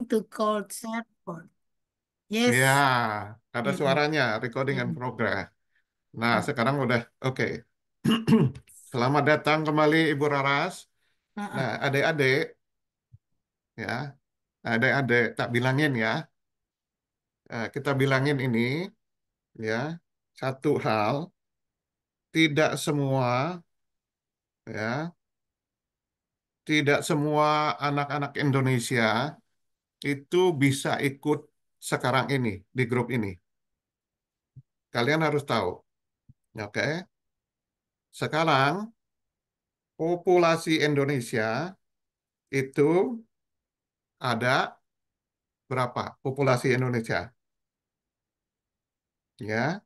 to call support. Ya, Yes. ada Mm-mm. suaranya, recording and Mm-mm. progress. Nah, Mm. sekarang udah oke. Selamat datang kembali Ibu Raras. Nah, Uh-uh. adik-adik, ya, adik-adik, tak bilangin ya. Kita bilangin ini, ya, satu hal, tidak semua, ya, tidak semua anak-anak Indonesia itu bisa ikut sekarang ini di grup ini. Kalian harus tahu, oke? Sekarang populasi Indonesia itu ada berapa? Populasi Indonesia, ya.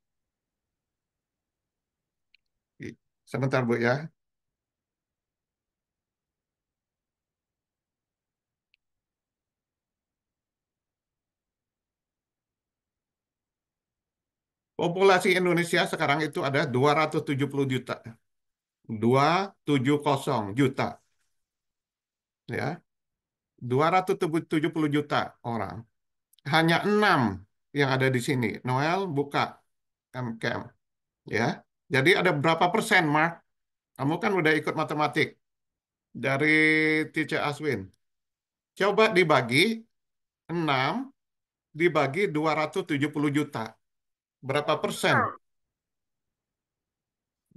Sebentar Bu ya. Populasi Indonesia sekarang itu ada 270 juta. 270 juta, ya. 270 juta orang. Hanya 6 yang ada di sini. Noel buka cam, ya. Jadi ada berapa persen, Mark? Kamu kan udah ikut matematik dari Teacher Aswin. Coba dibagi 6 dibagi 270 juta. Berapa persen?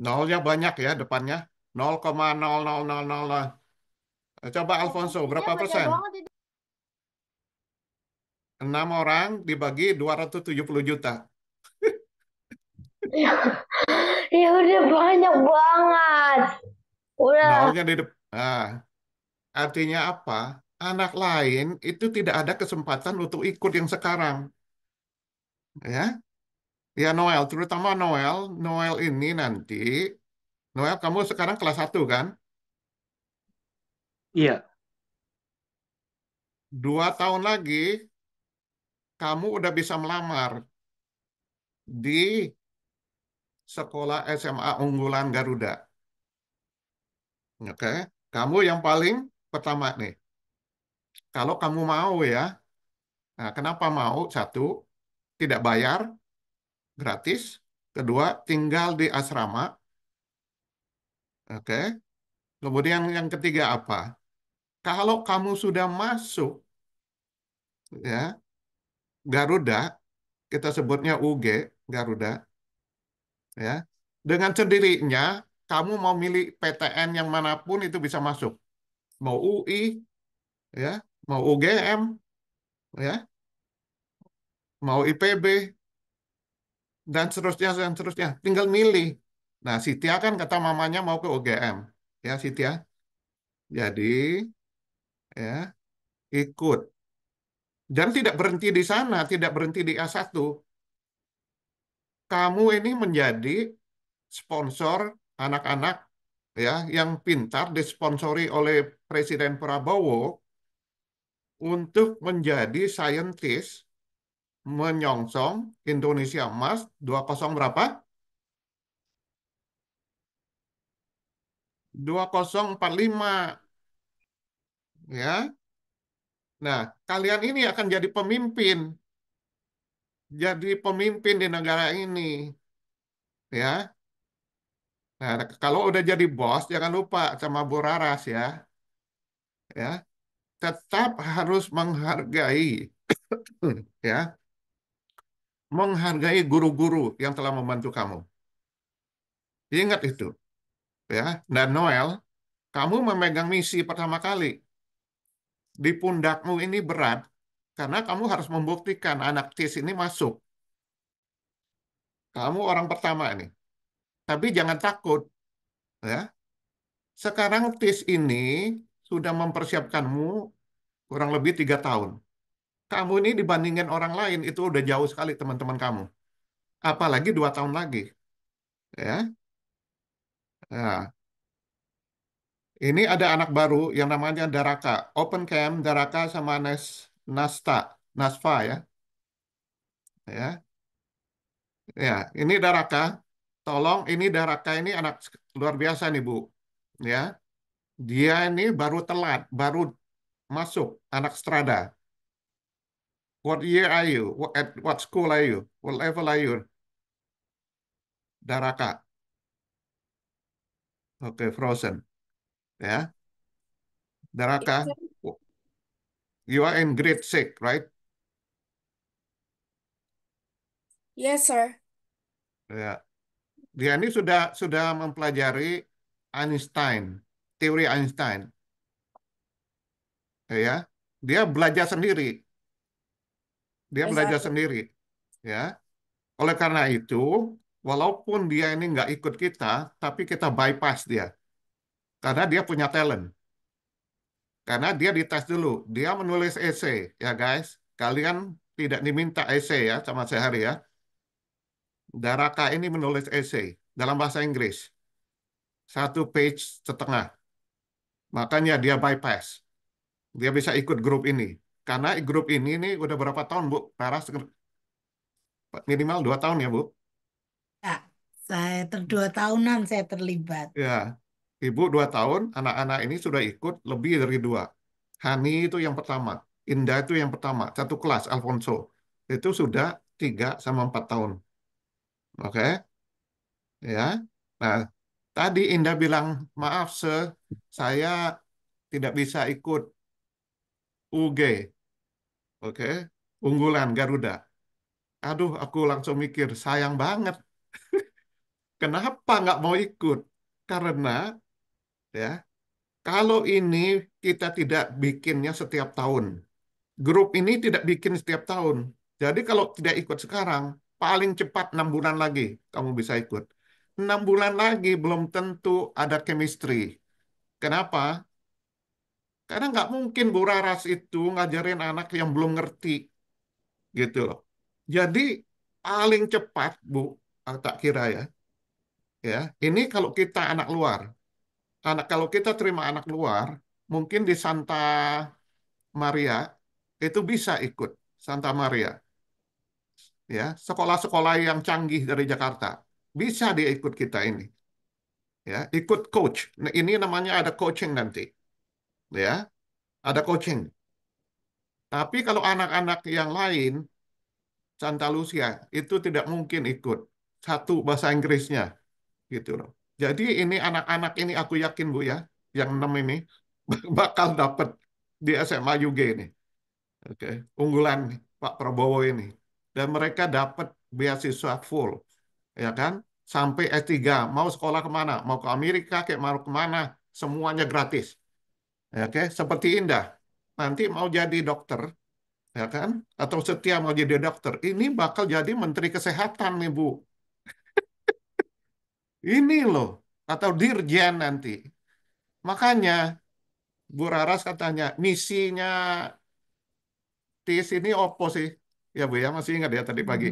Nolnya banyak ya depannya. 0,00000. Coba Alfonso, Buktinya berapa banyak persen? banget itu. 6 orang dibagi 270 juta. Ya udah banyak banget. Udah. Nolnya di depan. Nah, artinya apa? Anak lain itu tidak ada kesempatan untuk ikut yang sekarang. Ya, ya Noel, terutama Noel. Noel ini nanti, Noel kamu sekarang kelas 1 kan? Iya, 2 tahun lagi kamu udah bisa melamar di sekolah SMA unggulan Garuda. Oke, kamu yang paling pertama nih. Kalau kamu mau ya, nah, kenapa mau? Satu, tidak bayar, gratis. Kedua, tinggal di asrama. Oke. Kemudian yang ketiga apa? Kalau kamu sudah masuk ya Garuda, kita sebutnya UG Garuda, ya. Dengan sendirinya kamu mau milih PTN yang manapun itu bisa masuk. Mau UI, ya, mau UGM, ya, mau IPB dan seterusnya. Tinggal milih. Nah, Sitia kan kata mamanya mau ke UGM, ya Sitia. Jadi, ya, ikut. Dan tidak berhenti di sana, tidak berhenti di A1. Kamu ini menjadi sponsor anak-anak ya yang pintar disponsori oleh Presiden Prabowo untuk menjadi saintis menyongsong Indonesia Emas 20 berapa? 2045 ya. Nah, kalian ini akan jadi pemimpin di negara ini ya. Nah, kalau udah jadi bos jangan lupa sama Bu Raras ya. Ya, tetap harus menghargai ya, menghargai guru-guru yang telah membantu kamu. Ingat itu, ya. Dan Noel, kamu memegang misi pertama kali. Di pundakmu ini berat karena kamu harus membuktikan anak TIS ini masuk. Kamu orang pertama ini. Tapi jangan takut, ya. Sekarang TIS ini sudah mempersiapkanmu kurang lebih 3 tahun. Kamu ini dibandingkan orang lain itu udah jauh sekali teman-teman kamu. Apalagi 2 tahun lagi, ya. Nah, ini ada anak baru yang namanya Daraka. Open Camp Daraka sama Nasta, Nasfa ya. Ya, ya, ini Daraka. Tolong ini Daraka ini anak luar biasa nih, Bu. Ya, dia ini baru telat, baru masuk anak strada. What year are you? At what school are you? What level are you? Daraka. Oke, Frozen. Ya, Yes, Daraka. sir. You are in grade 6, right? Yes, sir. Ya. Dia ini sudah mempelajari Einstein, teori Einstein. Ya, dia belajar sendiri. Dia Yes, belajar sir. sendiri. Ya. Oleh karena itu, walaupun dia ini nggak ikut kita, tapi kita bypass dia. Karena dia punya talent. Karena dia dites dulu. Dia menulis essay, ya guys. Kalian tidak diminta essay ya sama sehari ya. Daraka ini menulis essay dalam bahasa Inggris. 1 page setengah. Makanya dia bypass. Dia bisa ikut grup ini. Karena grup ini nih udah berapa tahun, Bu? Laras, minimal 2 tahun ya, Bu? Ya, dua tahunan saya terlibat. Ya, Ibu 2 tahun, anak-anak ini sudah ikut lebih dari 2. Hani itu yang pertama, Indah itu yang pertama, satu kelas, Alfonso. Itu sudah 3 sama 4 tahun. Oke, ya. Nah, tadi Indah bilang, maaf, saya tidak bisa ikut UG, oke, unggulan Garuda. Aduh, aku langsung mikir, sayang banget. Kenapa nggak mau ikut? Karena, ya, kalau ini kita tidak bikinnya setiap tahun, grup ini tidak bikin setiap tahun. Jadi kalau tidak ikut sekarang, paling cepat 6 bulan lagi kamu bisa ikut. 6 bulan lagi belum tentu ada chemistry. Kenapa? Karena nggak mungkin Bu Raras itu ngajarin anak yang belum ngerti gitu loh. Jadi paling cepat Bu, tak kira ya, ya. Ini kalau kita anak luar, kalau kita terima anak luar, mungkin di Santa Maria itu bisa ikut Santa Maria. Ya, sekolah-sekolah yang canggih dari Jakarta bisa dia ikut kita ini, ya, ikut coach. Nah, ini namanya ada coaching nanti, ya, ada coaching. Tapi kalau anak-anak yang lain, Santa Lucia itu tidak mungkin ikut satu bahasa Inggrisnya, gitu loh. Jadi ini anak-anak ini aku yakin Bu ya, yang 6 ini bakal dapat di SMA UG ini, oke, unggulan Pak Prabowo ini, dan mereka dapat beasiswa full. Ya kan? Sampai S3, mau sekolah kemana? Mau ke Amerika, kayak mau kemana? Semuanya gratis. Ya, oke, seperti Indah. Nanti mau jadi dokter, ya kan? Atau Setia mau jadi dokter. Ini bakal jadi Menteri Kesehatan nih, Bu. Ini loh. Atau Dirjen nanti. Makanya, Bu Raras katanya, misinya TIS ini opo sih? Ya, Bu, ya, masih ingat ya tadi pagi.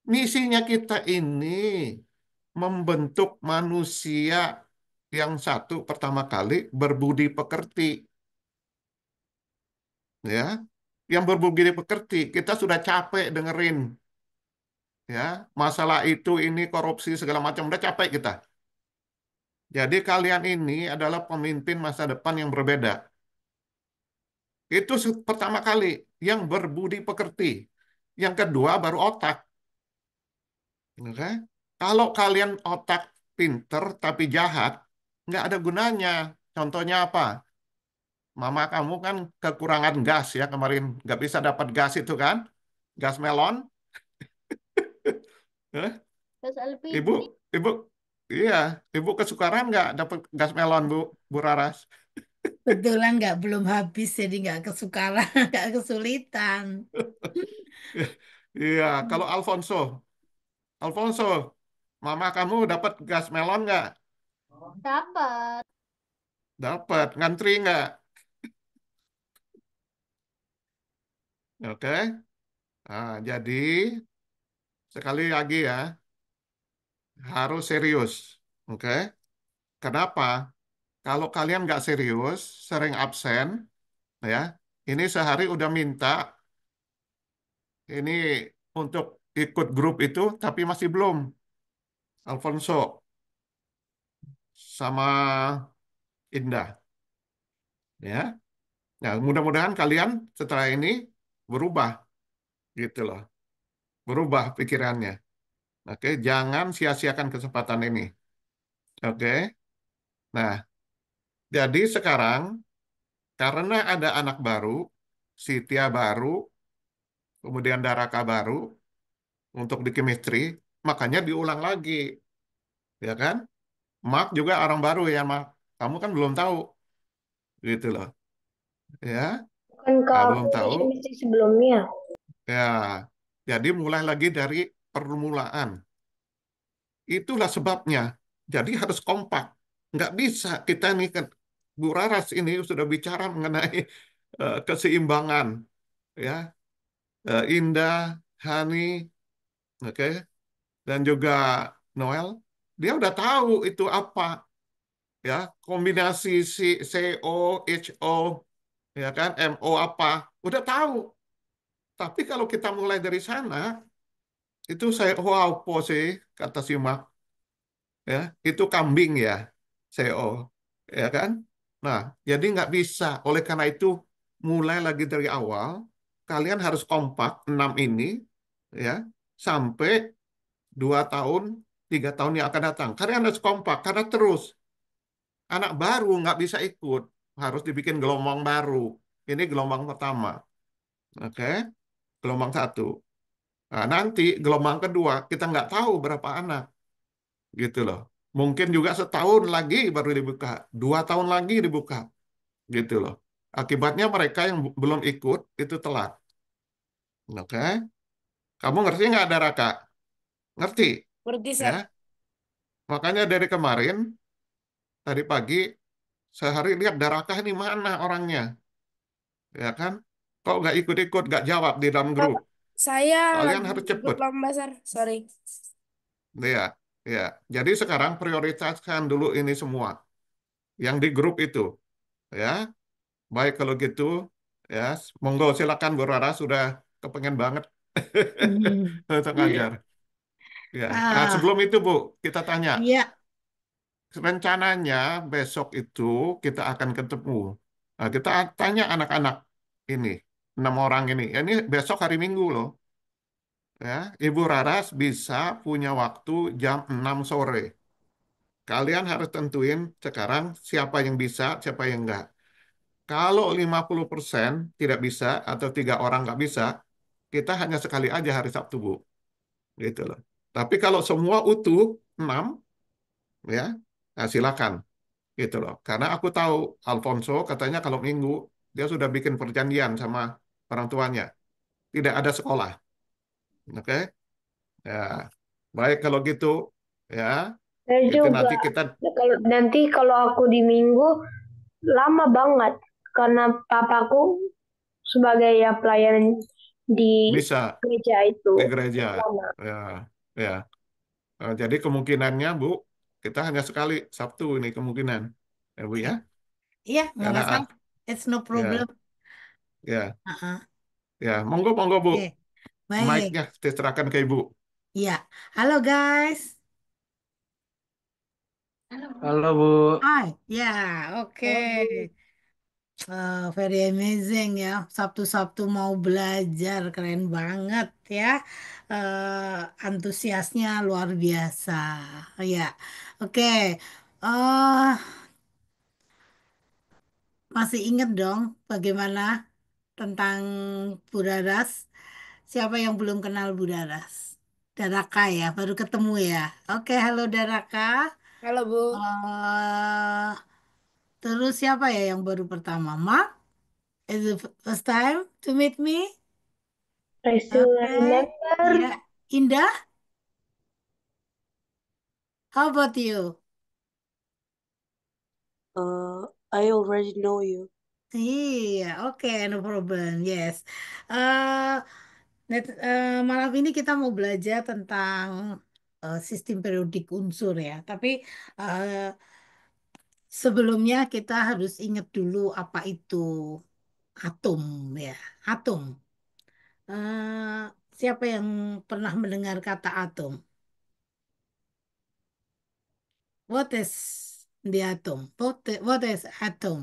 Misinya kita ini membentuk manusia yang satu pertama kali berbudi pekerti, ya, yang berbudi pekerti. Kita sudah capek dengerin, ya, masalah itu ini korupsi segala macam, udah capek kita. Jadi kalian ini adalah pemimpin masa depan yang berbeda. Itu pertama kali yang berbudi pekerti. Yang kedua baru otak, oke? Kalau kalian otak pinter tapi jahat, nggak ada gunanya. Contohnya apa? Mama kamu kan kekurangan gas ya kemarin, nggak bisa dapat gas itu kan, gas melon. Eh, Terus Ibu, LPG. ibu, iya, ibu kesukaran nggak dapat gas melon Bu, Bu Raras? Kebetulan nggak belum habis, jadi nggak kesukaran, nggak kesulitan. Iya, kalau Alfonso, Alfonso, mama kamu dapat gas melon nggak? Dapat. Dapat, ngantri nggak? Oke, nah, jadi sekali lagi ya, harus serius, oke? Kenapa? Kalau kalian nggak serius, sering absen, ya, ini sehari udah minta ini untuk ikut grup itu, tapi masih belum. Alfonso sama Indah, ya. Nah, mudah-mudahan kalian setelah ini berubah gitu loh, berubah pikirannya. Oke, jangan sia-siakan kesempatan ini. Oke. Nah, jadi sekarang karena ada anak baru, Siti baru, kemudian Daraka baru untuk di chemistry, makanya diulang lagi, ya kan? Mark juga orang baru ya, Mark. Kamu kan belum tahu, gitu loh. Ya, Bukankah nah, aku belum di tahu. semester sebelumnya? Ya, jadi mulai lagi dari permulaan. Itulah sebabnya. Jadi harus kompak. Nggak bisa kita nih kan, Bu Raras ini sudah bicara mengenai keseimbangan, ya. Indah, Hani, oke, dan juga Noel, dia udah tahu itu apa, ya, kombinasi si CO, HO, ya kan, MO apa, udah tahu. Tapi kalau kita mulai dari sana, itu saya, wow, po sih, kata si Mak, ya, itu kambing ya, CO, ya kan. Nah, jadi nggak bisa. Oleh karena itu, mulai lagi dari awal, kalian harus kompak 6 ini, ya, sampai 2 tahun, 3 tahun yang akan datang. Kalian harus kompak, karena terus anak baru nggak bisa ikut, harus dibikin gelombang baru. Ini gelombang pertama, oke? Gelombang satu. Nah, nanti gelombang kedua kita nggak tahu berapa anak, gitu loh. Mungkin juga setahun lagi baru dibuka, 2 tahun lagi dibuka, gitu loh. Akibatnya mereka yang belum ikut itu telat, oke? Kamu ngerti nggak, ada Raka? Ngerti, Berarti, ya? sir. Makanya dari kemarin, tadi pagi, sehari lihat Darakah ini mana orangnya, ya kan? Kok nggak ikut-ikut, nggak jawab di dalam Pak, grup? saya Kalian lagi harus ikut cepet, lomba, sir. Sorry. ya, ya. Jadi sekarang prioritaskan dulu ini semua yang di grup itu, ya. Baik kalau gitu, ya. Monggo silakan Bu Rara, sudah kepengen banget Hmm. untuk ngajar. Ya. Nah, Ah, sebelum itu Bu, kita tanya. iya. Rencananya besok itu kita akan ketemu. Nah, kita tanya anak-anak ini, 6 orang ini. Ini besok hari Minggu loh. Ya, Ibu Raras bisa punya waktu jam 6 sore. Kalian harus tentuin sekarang siapa yang bisa, siapa yang enggak. Kalau 50% tidak bisa atau 3 orang nggak bisa, kita hanya sekali aja hari Sabtu, Bu. Gitu loh. Tapi kalau semua utuh 6, ya, nah silakan. Gitu loh. Karena aku tahu Alfonso katanya kalau Minggu dia sudah bikin perjanjian sama orang tuanya. Tidak ada sekolah. Oke? Ya. Baik kalau gitu, ya. Saya Itu juga. nanti kita Kalau aku di minggu lama banget karena papaku sebagai ya pelayan di bisa gereja itu di gereja. lama. Ya, ya. Jadi kemungkinannya, Bu, kita hanya sekali Sabtu ini kemungkinan. Ya, Bu Iya, ya. iya, nggak Karena masalah. It's no problem. ya, ya, Ah, ya. Monggo, monggo, Bu. oke, baik. Mic-nya diserahkan ke Ibu. Iya, halo guys. Halo Bu, Hai, ya, oke. Oh, Bu. Very amazing ya. Sabtu-Sabtu mau belajar, keren banget ya. Antusiasnya luar biasa. Ya, oke. eh Masih inget dong bagaimana tentang Budaras? Siapa yang belum kenal Budaras? Daraka ya, baru ketemu ya. Oke, halo Daraka. Halo, Bu. eh Terus siapa ya yang baru pertama? Mark? Is the first time to meet me? I still Oke, remember. ya. Indah, how about you? I already know you. Iya, oke, no problem. Yes. eh Malam ini kita mau belajar tentang sistem periodik unsur ya. Tapi eh, sebelumnya kita harus ingat dulu apa itu atom ya. Atom. Siapa yang pernah mendengar kata atom? What is the atom? What is atom?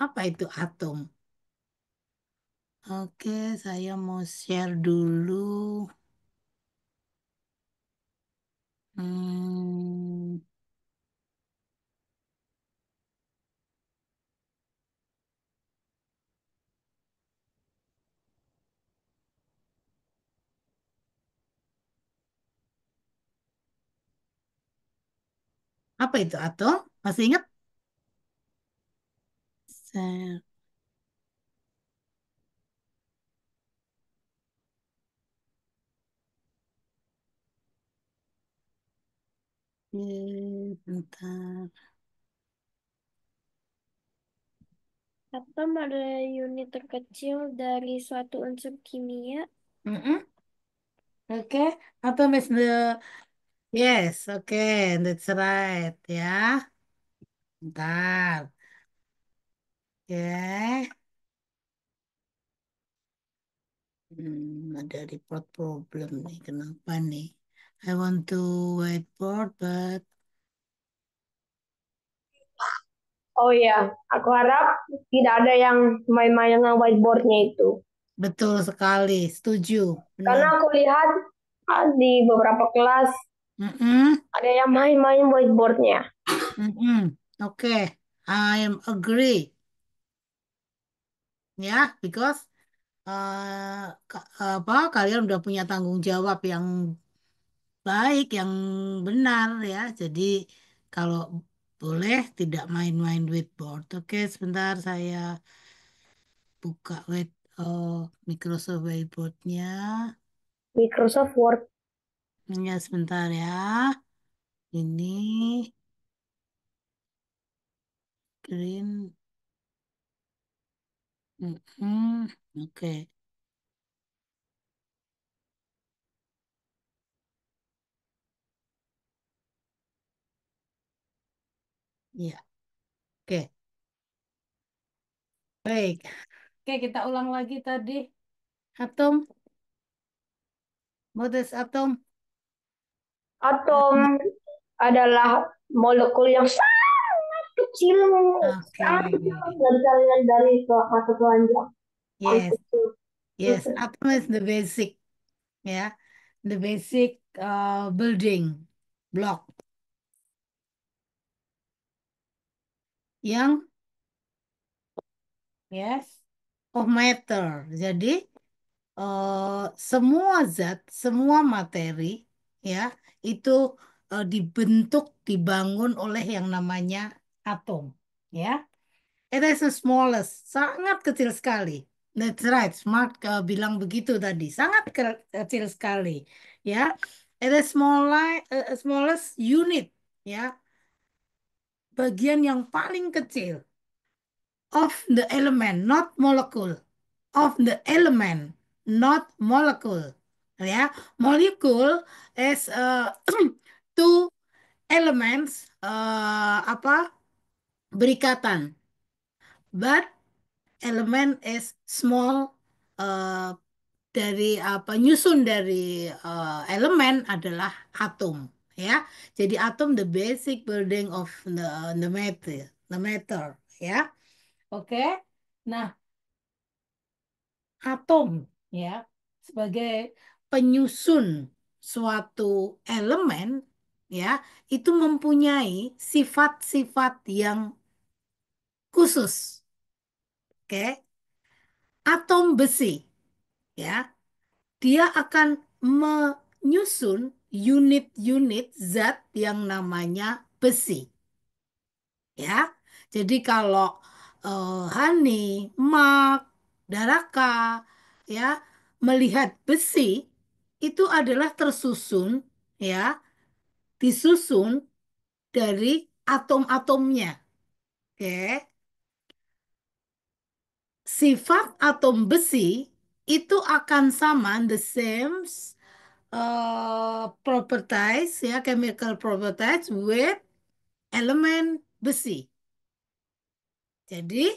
Apa itu atom? Oke, saya mau share dulu. Hmm, apa itu atom? Masih ingat? Share. Bentar. Atom adalah unit terkecil dari suatu unsur kimia. Mm-mm. Oke, atom is the yes, oke, that's right ya. Bentar. Oke. Ada report problem nih. Kenapa nih? I want to whiteboard, but Oh iya, aku harap tidak ada yang main-main dengan whiteboardnya itu. betul sekali. Setuju. Karena Benar. aku lihat di beberapa kelas Mm-mm. ada yang main-main whiteboardnya. Mm-mm. Oke, I am agree. Ya, because apa kalian udah punya tanggung jawab yang baik, yang benar ya. Jadi kalau boleh tidak main-main whiteboard. Oke, sebentar saya buka Microsoft Whiteboard-nya. Microsoft Word. Ya, sebentar ya. Ini green. Mm-mm. Oke, ya. Oke, baik. Oke, kita ulang lagi tadi. Atom, what is atom? Atom adalah molekul yang sangat kecil, Oke, sangat kecil dari kalian dari satu keranjang. Paling yes, kecil. yes. Atom is the basic, ya, the basic building block yang yes of matter. Jadi semua zat, semua materi, ya, itu dibentuk, dibangun oleh yang namanya atom, ya. It is the smallest, sangat kecil sekali. That's right, Smart bilang begitu tadi, sangat kecil sekali, ya. It is smallest unit, ya, bagian yang paling kecil of the element, not molecule. Of the element, not molecule. Ya, molecule is two elements apa berikatan, but element is small uh, dari apa nyusun dari elemen adalah atom. Ya, jadi atom the basic building of the matter, ya. Oke. Nah, atom ya sebagai penyusun suatu elemen ya itu mempunyai sifat-sifat yang khusus. Oke, atom besi ya dia akan menyusun unit-unit zat yang namanya besi ya. Jadi kalau Hani, Mark, Daraka ya melihat besi itu adalah tersusun ya, disusun dari atom-atomnya. Oke. Sifat atom besi itu akan sama the same properties ya, chemical properties with elemen besi. Jadi,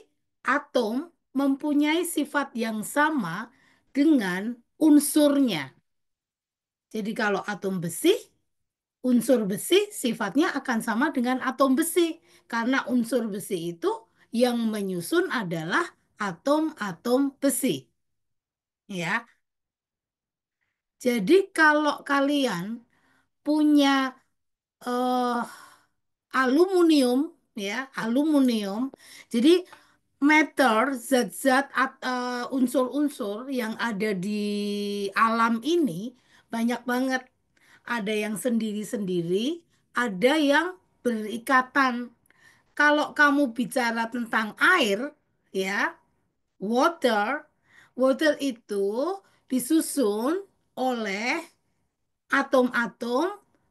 atom mempunyai sifat yang sama dengan unsurnya. Jadi, kalau atom besi, unsur besi sifatnya akan sama dengan atom besi. Karena unsur besi itu yang menyusun adalah atom-atom besi. ya. Jadi kalau kalian punya eh, aluminium, ya, aluminium. Jadi matter, zat-zat, unsur-unsur yang ada di alam ini banyak banget. Ada yang sendiri-sendiri, ada yang berikatan. Kalau kamu bicara tentang air, ya, water, water itu disusun oleh atom-atom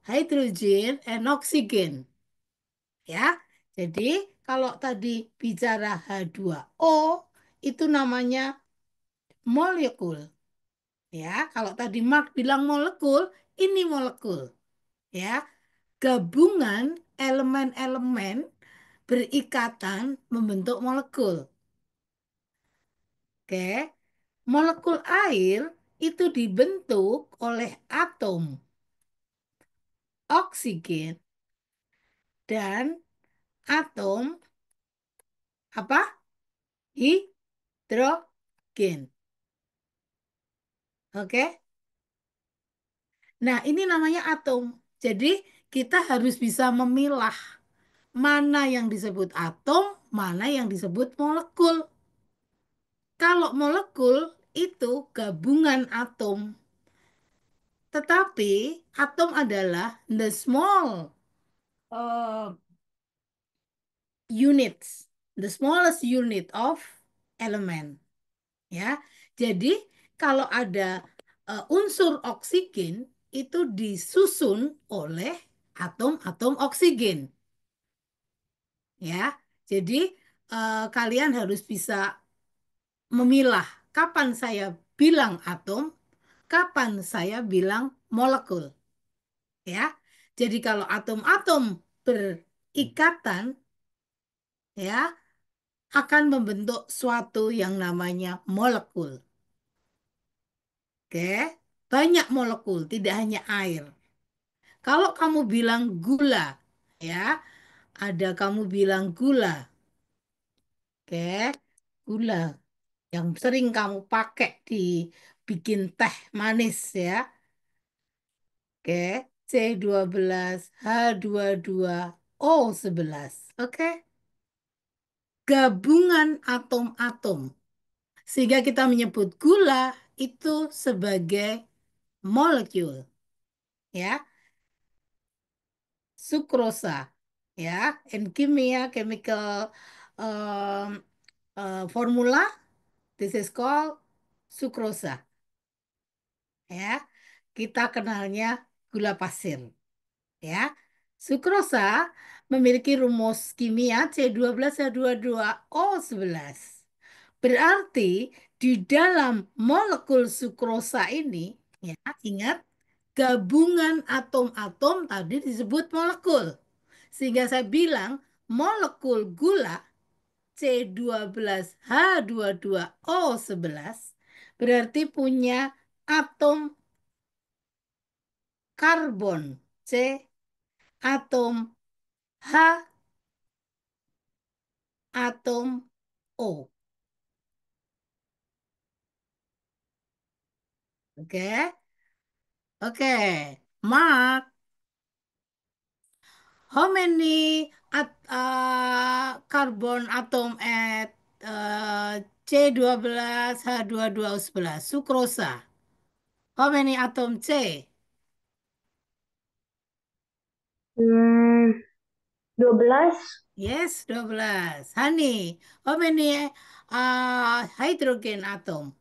hidrogen dan oksigen, ya. Jadi kalau tadi bicara H2O itu namanya molekul, ya. Kalau tadi Mark bilang molekul, ini molekul, ya. Gabungan elemen-elemen berikatan membentuk molekul. Oke. Molekul air itu dibentuk oleh atom oksigen dan atom apa? Hidrogen. Oke. Nah, ini namanya atom. Jadi, kita harus bisa memilah mana yang disebut atom, mana yang disebut molekul. Kalau molekul itu gabungan atom, tetapi atom adalah the small uh, units, the smallest unit of element. Ya, jadi kalau ada unsur oksigen itu disusun oleh atom-atom oksigen, ya. Jadi kalian harus bisa memilah kapan saya bilang atom, kapan saya bilang molekul, ya. Jadi kalau atom-atom berikatan, ya, akan membentuk suatu yang namanya molekul. Oke, banyak molekul, tidak hanya air. Kalau kamu bilang gula, ya, ada kamu bilang gula, oke, gula yang sering kamu pakai di bikin teh manis, ya, oke, C12H22O11, oke, gabungan atom-atom, sehingga kita menyebut gula itu sebagai molekul, ya. Sukrosa, ya, in kimia chemical um, formula, this is called sukrosa, ya. Kita kenalnya gula pasir, ya. Sukrosa memiliki rumus kimia C12H22O11. Berarti di dalam molekul sukrosa ini, ya, ingat gabungan atom-atom tadi disebut molekul. Sehingga saya bilang molekul gula C12H22O11 berarti punya atom karbon C, atom H, atom O. Oke, oke. Mark, how many carbon atom at C12H22O11? Sukrosa. How many atom C? Hmm, 12. Yes, 12. Honey, how many hydrogen atom?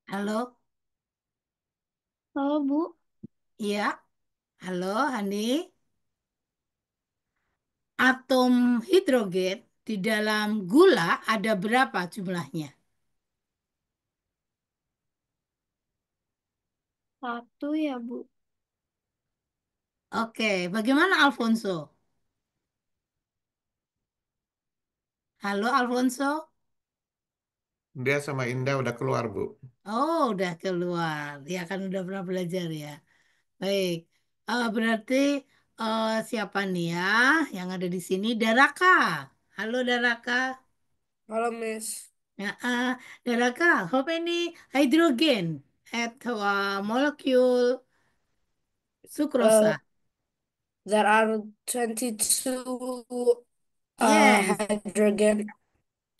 Halo? Halo, Bu. Iya. Halo, Honey. Atom hidrogen di dalam gula ada berapa jumlahnya? Satu ya, Bu. Oke, bagaimana Alfonso? Halo, Alfonso? Dia sama Indah udah keluar, Bu. Oh, udah keluar. Ya kan udah pernah belajar ya. Baik. Berarti siapa nih ya yang ada di sini? Daraka. Halo Daraka. Halo, Miss. Ya, Daraka, how many hydrogen at molecule Uh, sucrosa? there are 22 Yes, hydrogen.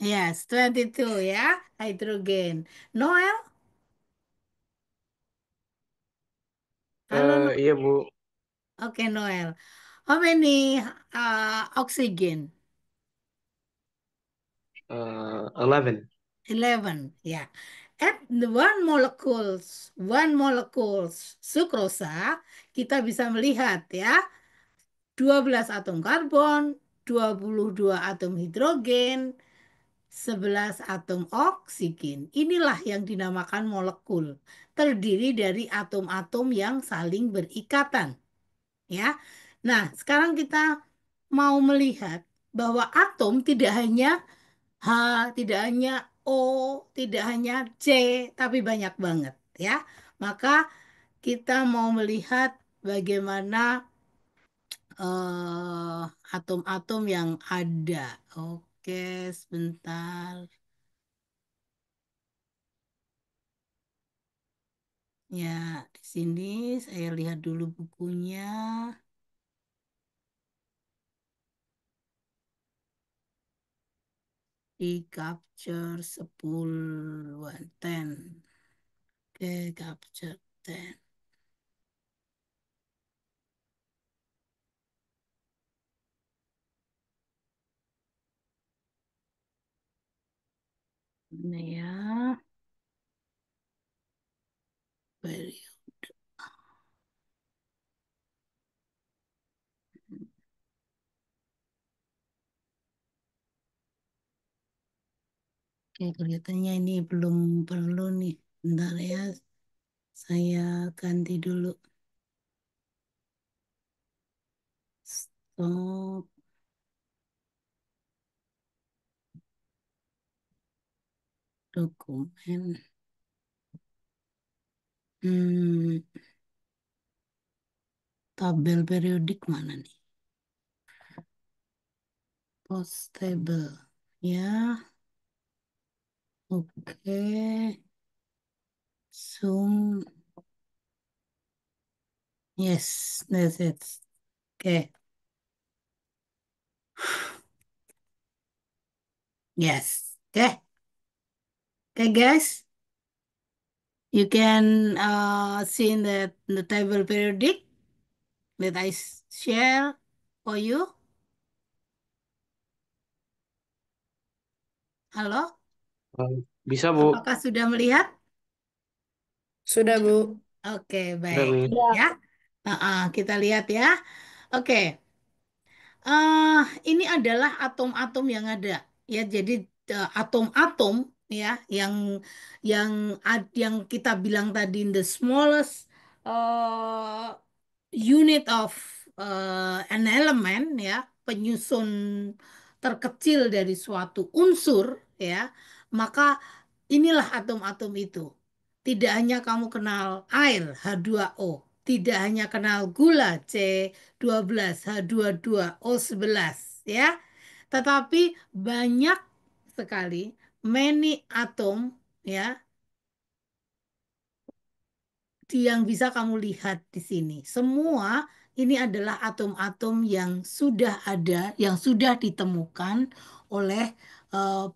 yes, 22 ya, hydrogen. Noel? Halo, Iya Bu. Oke, Noel. How many oxygen? 11. 11, ya. At the one molecules sucrosa, kita bisa melihat ya, 12 atom karbon, 22 atom hidrogen, 11 atom oksigen. Inilah yang dinamakan molekul. Terdiri dari atom-atom yang saling berikatan, ya. Nah, sekarang kita mau melihat bahwa atom tidak hanya H, tidak hanya O, tidak hanya C, tapi banyak banget, ya. Maka kita mau melihat bagaimana eh, atom-atom yang ada. Oke, sebentar. Ya, di sini saya lihat dulu bukunya. Di capture 10, 10. Oke, capture 10. Ini ya, very. Oke, kelihatannya ini belum perlu nih. Bentar ya, saya ganti dulu. Stop dokumen. Hmm, tabel periodik mana nih? Post table. Ya, oke. Zoom. Yes, that's it. Oke, yes. Oke, oke guys. You can see in the table periodic that I share for you. Halo, Bisa Bu. apakah sudah melihat? Sudah, Bu. Oke, Udah baik. Miss. Ya, Ya, kita lihat ya. Oke, eh ini adalah atom-atom yang ada. Ya, jadi atom-atom ya yang kita bilang tadi in the smallest unit of an element ya, penyusun terkecil dari suatu unsur ya, maka inilah atom-atom itu. Tidak hanya kamu kenal air H2O, tidak hanya kenal gula C12, H22O11 ya, tetapi banyak sekali many atom ya yang bisa kamu lihat di sini. Semua ini adalah atom-atom yang sudah ada, yang sudah ditemukan oleh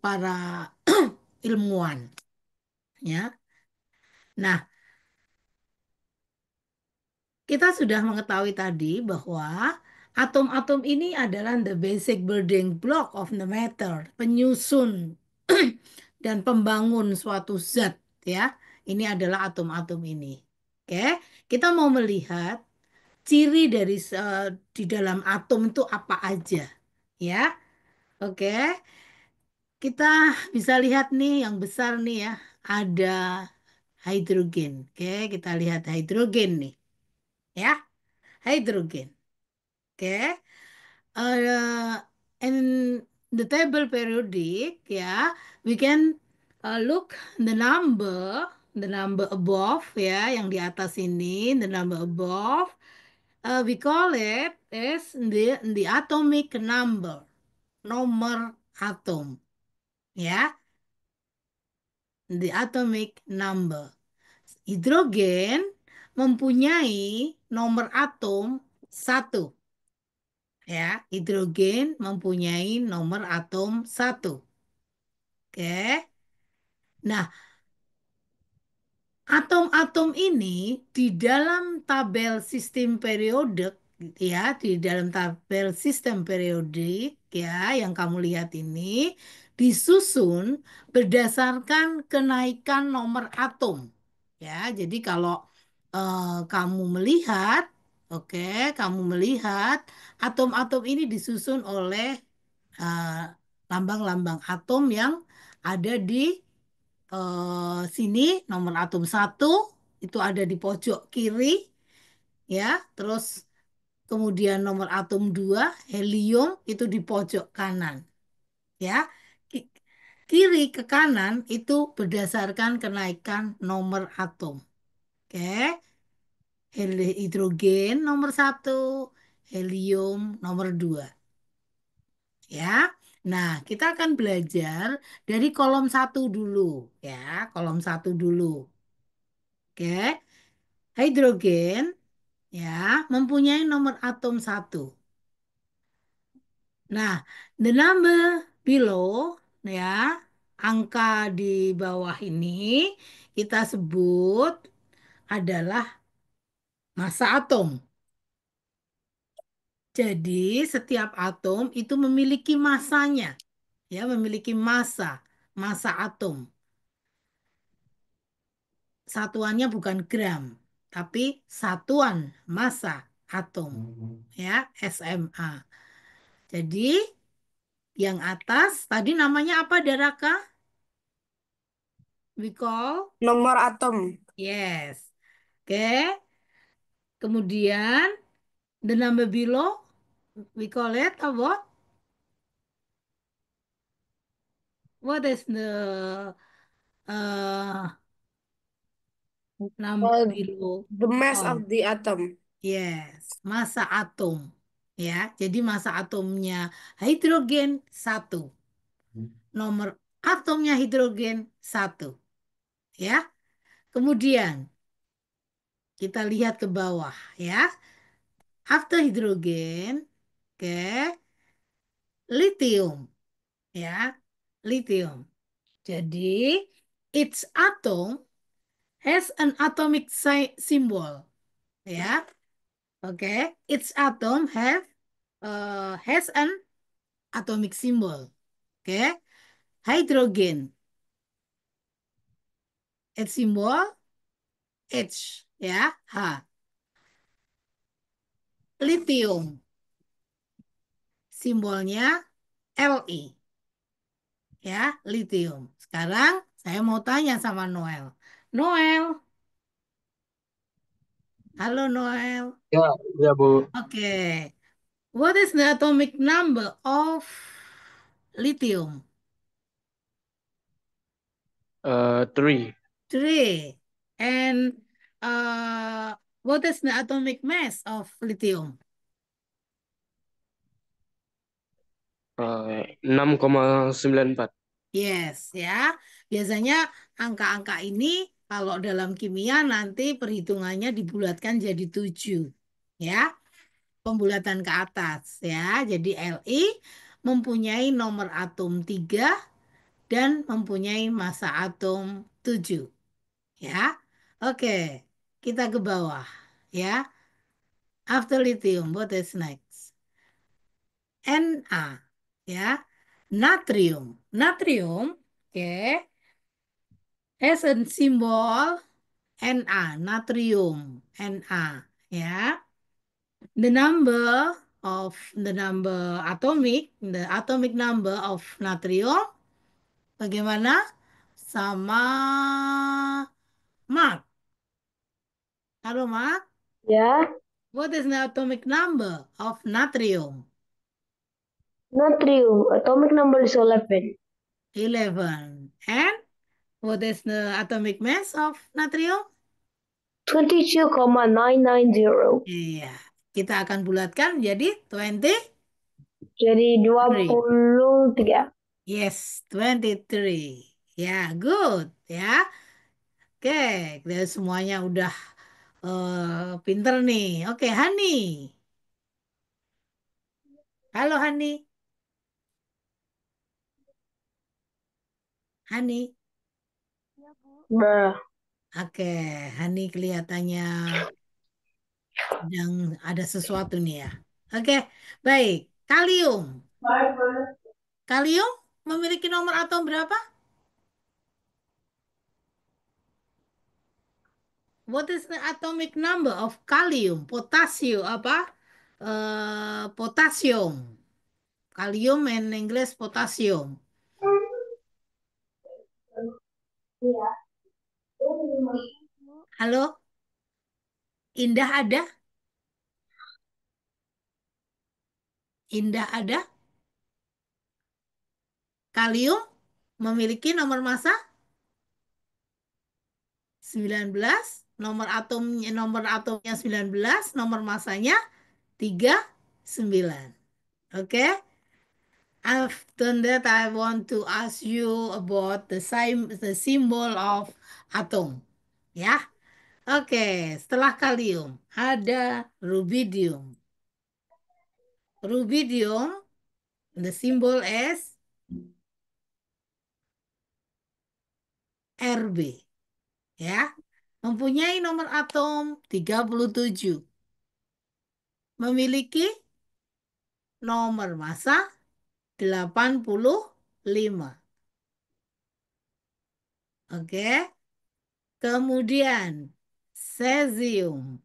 para ilmuwan, ya. Nah, kita sudah mengetahui tadi bahwa atom-atom ini adalah the basic building block of the matter, penyusun dan pembangun suatu zat, ya. Ini adalah atom-atom ini. Oke, kita mau melihat ciri dari di dalam atom itu apa aja, ya. Oke, kita bisa lihat nih yang besar nih ya, ada hidrogen. Oke, kita lihat hidrogen nih, ya, hidrogen. Oke, in the table periodic, ya, we can Look the number above ya, yang di atas ini, the number above. We call it is the atomic number, nomor atom, ya, the atomic number. Hidrogen mempunyai nomor atom 1, ya. Hidrogen mempunyai nomor atom 1. Oke. Nah, atom-atom ini di dalam tabel sistem periodik ya, di dalam tabel sistem periodik ya yang kamu lihat ini disusun berdasarkan kenaikan nomor atom. Ya, jadi kalau kamu melihat, oke, kamu melihat atom-atom ini disusun oleh eh, lambang-lambang atom yang ada di sini. Nomor atom 1 itu ada di pojok kiri ya. Terus kemudian nomor atom 2 helium itu di pojok kanan ya. Ki- Kiri ke kanan itu berdasarkan kenaikan nomor atom. Oke. Hidrogen nomor 1, helium nomor 2 ya. Nah, kita akan belajar dari kolom 1 dulu ya, kolom 1 dulu. Oke. Hidrogen ya mempunyai nomor atom 1. Nah, the number below ya, angka di bawah ini kita sebut adalah massa atom. Jadi, setiap atom itu memiliki massanya, ya, memiliki massa atom. Satuannya bukan gram, tapi satuan massa atom, ya, SMA. Jadi, yang atas tadi namanya apa, Daraka? We call Nomor atom. yes. Oke. Kemudian the number below we call it what? What is the uh, number Uh, below? the mass Oh, of the atom. yes. Massa atom. Ya, jadi massa atomnya hidrogen 1. Nomor atomnya hidrogen 1. Ya. Kemudian kita lihat ke bawah ya. After hidrogen, oke, lithium ya, lithium. Jadi each atom has an atomic symbol ya. Oke, each atom has an atomic symbol. Oke, hydrogen, its symbol H ya, H. Lithium, simbolnya Li ya, lithium. Sekarang saya mau tanya sama Noel. Noel, halo Noel. Ya, ya Bu. Oke, what is the atomic number of lithium? 3. 3. And what is the atomic mass of lithium? 6,94. Yes, ya. Biasanya angka-angka ini kalau dalam kimia nanti perhitungannya dibulatkan jadi 7. Ya, pembulatan ke atas ya. Jadi Li mempunyai nomor atom 3 dan mempunyai massa atom 7. Ya. Oke, kita ke bawah ya. After lithium, what is next? Na ya. Natrium. Natrium, oke, has a symbol Na, natrium, Na ya. The atomic number of natrium bagaimana? Sama Mark. Halo Mark. Ya, What is the atomic number of natrium? natrium. Atomic number is 11. 11. And What is the atomic mass of natrium? 22,990. Iya, kita akan bulatkan menjadi 20. Jadi 23. Yes, 23. Ya, good. Ya, oke. Kita semuanya udah pinter nih. Oke, Hani. Halo, Hani. Hani. Bruh. Oke, Hani kelihatannya sedang ada sesuatu nih ya. Oke, baik. Kalium. Kalium memiliki nomor atom berapa? What is the atomic number of kalium? Potassium apa? Potassium. Kalium in English potassium. Halo, Indah ada? Indah ada? Kalium memiliki nomor massa 19, nomor atomnya 19, nomor massanya 39. Oke. After that, I want to ask you about the symbol of atom. Ya. Oke, setelah kalium ada rubidium. Rubidium, the symbol is Rb. Ya. Mempunyai nomor atom 37. Memiliki nomor massa 85. Oke. Kemudian cesium.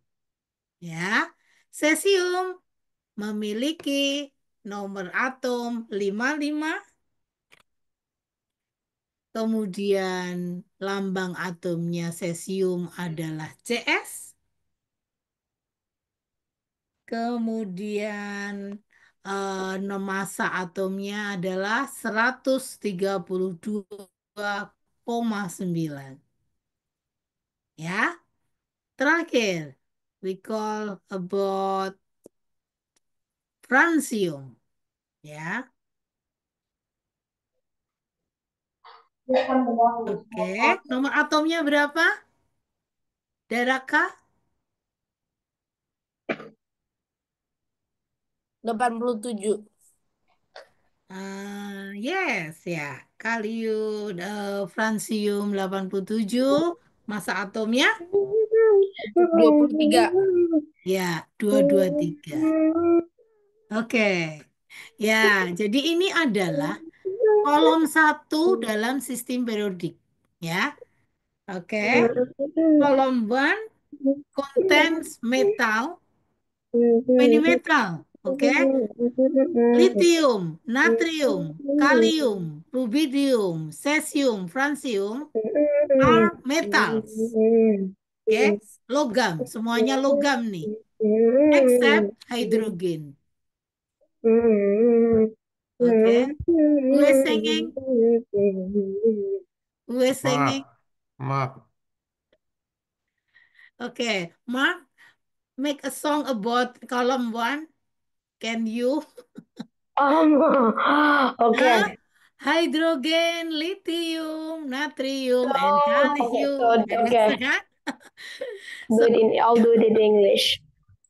Ya. Cesium memiliki nomor atom 55. Kemudian lambang atomnya cesium adalah CS. Kemudian massa atomnya adalah 132,9. Ya. Terakhir, we call about francium. Ya. Oke, nomor atomnya berapa? Daraka? 87. Yes, ya. Kalium, francium 87. Massa atomnya? 23. Ya, 223. Oke. Ya, jadi ini adalah kolom 1 dalam sistem periodik. Ya. Oke. Kolom 1 contains metal. Many metal. Oke. Lithium, natrium, kalium, rubidium, cesium, francium are metals. Oke. Logam. Semuanya logam nih. Except hydrogen. Oke. Who is singing? Who is singing? Mark. Okay, Mark, make a song about column 1. Can you? Okay. Hydrogen, lithium, natrium, and Okay, calcium. okay. So, I'll do it in English.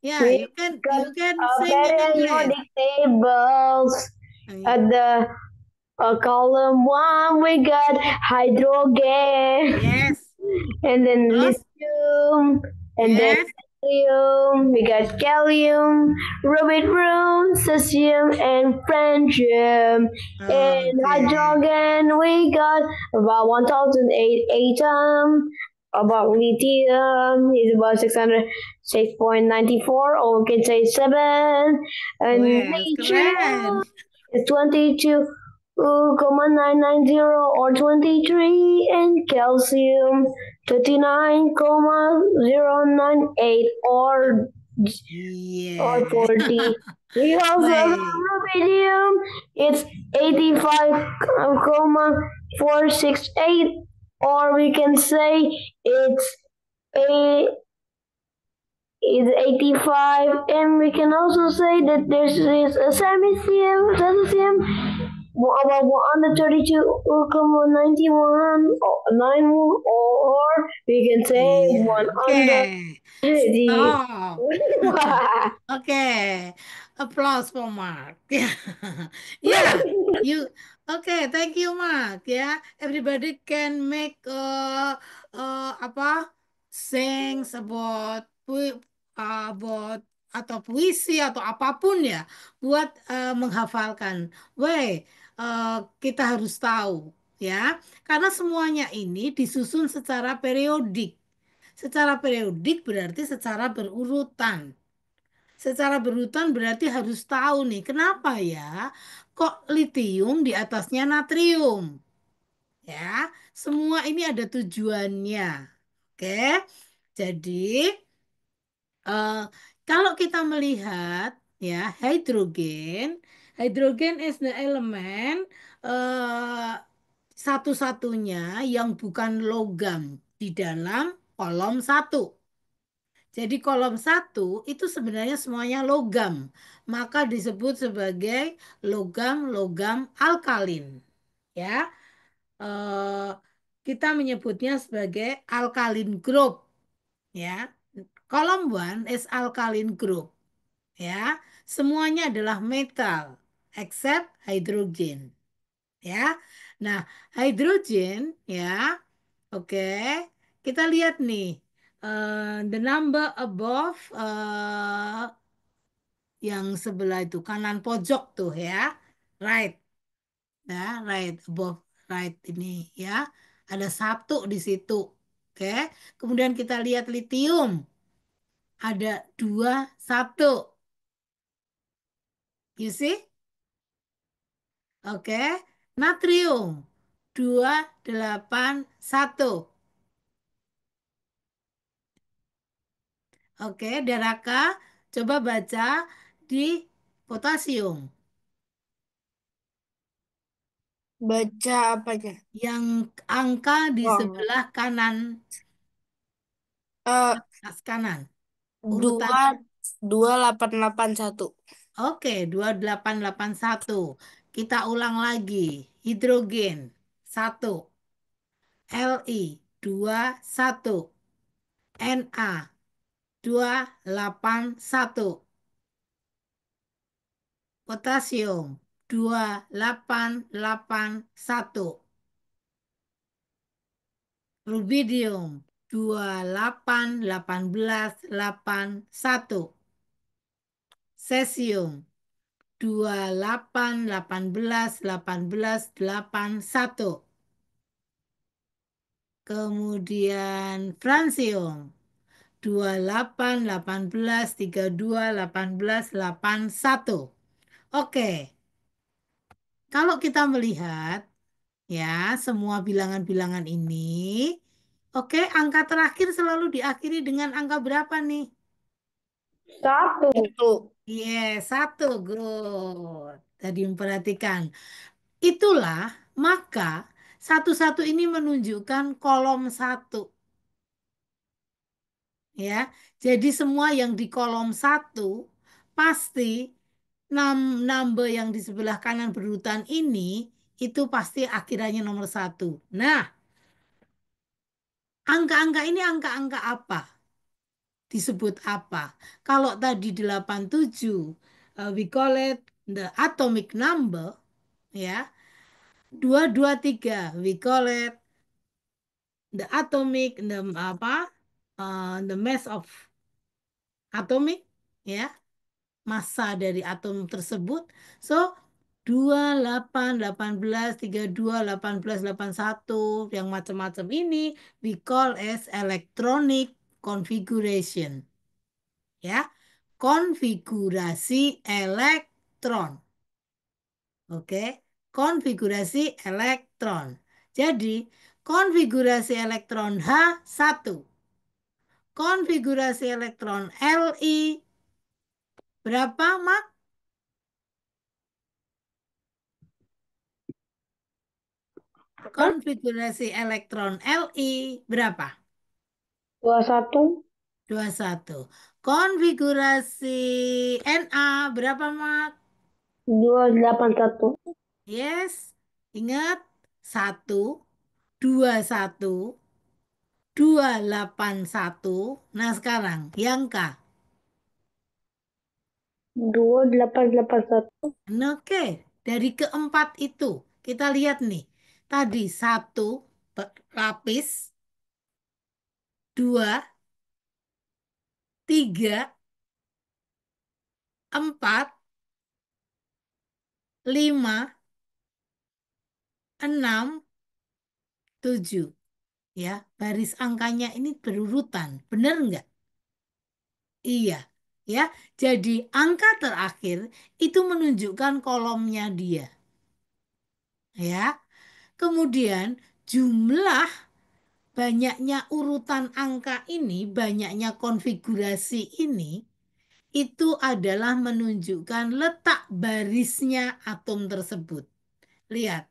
yeah, We you can got sing in English. periodic tables at the column 1. We got hydrogen, Yes. and then Terus? lithium, and then Yes. lithium. We got gallium, rubidium, cesium, and francium. In Okay. hydrogen, we got about 1,008 atoms. About lithium is about 606.94, or we can say 7. And Wes, natrium keren. is 22,990 or 23, and calcium 39,098 or Yeah. 40. We also have Baik. rubidium. It's 85,468 or we can say it's a is 85, and we can also say that there is a cesium about 132,91 or 9, or we can say Iya. 100. Oke. Stop. Oke. Applause for Mark. Yeah. You. Okay. Thank you, Mark. Ya. Everybody can make apa? Things about atau puisi atau apapun ya buat menghafalkan. Kita harus tahu ya, karena semuanya ini disusun secara periodik. Secara periodik berarti secara berurutan. Secara berurutan berarti harus tahu nih, kenapa ya kok litium di atasnya natrium? Ya, semua ini ada tujuannya. Oke. Jadi, eh, kalau kita melihat ya hidrogen, hidrogen is the element satu-satunya yang bukan logam di dalam kolom satu. Jadi kolom satu itu sebenarnya semuanya logam, maka disebut sebagai logam-logam alkalin. Ya, eh, kita menyebutnya sebagai alkalin group. Ya, kolom one is alkalin group. Ya, semuanya adalah metal except hydrogen. Ya, nah hidrogen ya, oke, kita lihat nih the number above yang sebelah itu kanan pojok tuh ya, right, ya right above, right ini ya, ada satu di situ, oke. Kemudian kita lihat litium ada dua satu, you see, oke. Natrium 281. Oke, Daraka, coba baca di potasium. Baca apanya? Yang angka di Oh, sebelah kanan, eh, atas kanan. Urutan. dua 2881. Oke, 2881. Kita ulang lagi. Hidrogen 1. Li 21. Na 281. Potasium 2881. Rubidium 281881. Cesium 28181881. Kemudian francium 2818321881. Oke, kalau kita melihat ya semua bilangan-bilangan ini, oke, angka terakhir selalu diakhiri dengan angka berapa nih? 1. Itu. Yes, satu, good. Tadi memperhatikan. Itulah, maka satu-satu ini menunjukkan kolom satu. Ya, jadi semua yang di kolom satu pasti number yang di sebelah kanan berurutan ini itu pasti akhirannya nomor satu. Nah, angka-angka ini angka-angka apa? Disebut apa? Kalau tadi 87, we call it the atomic number, ya. 223, we call it the atomic, the apa? The mass of atomic, ya, massa dari atom tersebut. So, 28, 18, 32, 18, 81, yang macam-macam ini we call as electronic configuration. Ya, konfigurasi elektron. Oke, konfigurasi elektron. Jadi, konfigurasi elektron H1, konfigurasi elektron Li berapa, Mak? Konfigurasi elektron Li berapa? 21. 21. Konfigurasi Na berapa, Mak? 281. Yes. Ingat, 1, 21, 281. Nah, sekarang yang K. 2881. Nah, oke, dari keempat itu kita lihat nih. Tadi 1 lapis, 2, 3, 4, 5, 6, 7. Ya, baris angkanya ini berurutan. Benar nggak? Iya. Ya, jadi angka terakhir itu menunjukkan kolomnya dia. Ya, kemudian jumlah banyaknya urutan angka ini, banyaknya konfigurasi ini, itu adalah menunjukkan letak barisnya atom tersebut. Lihat,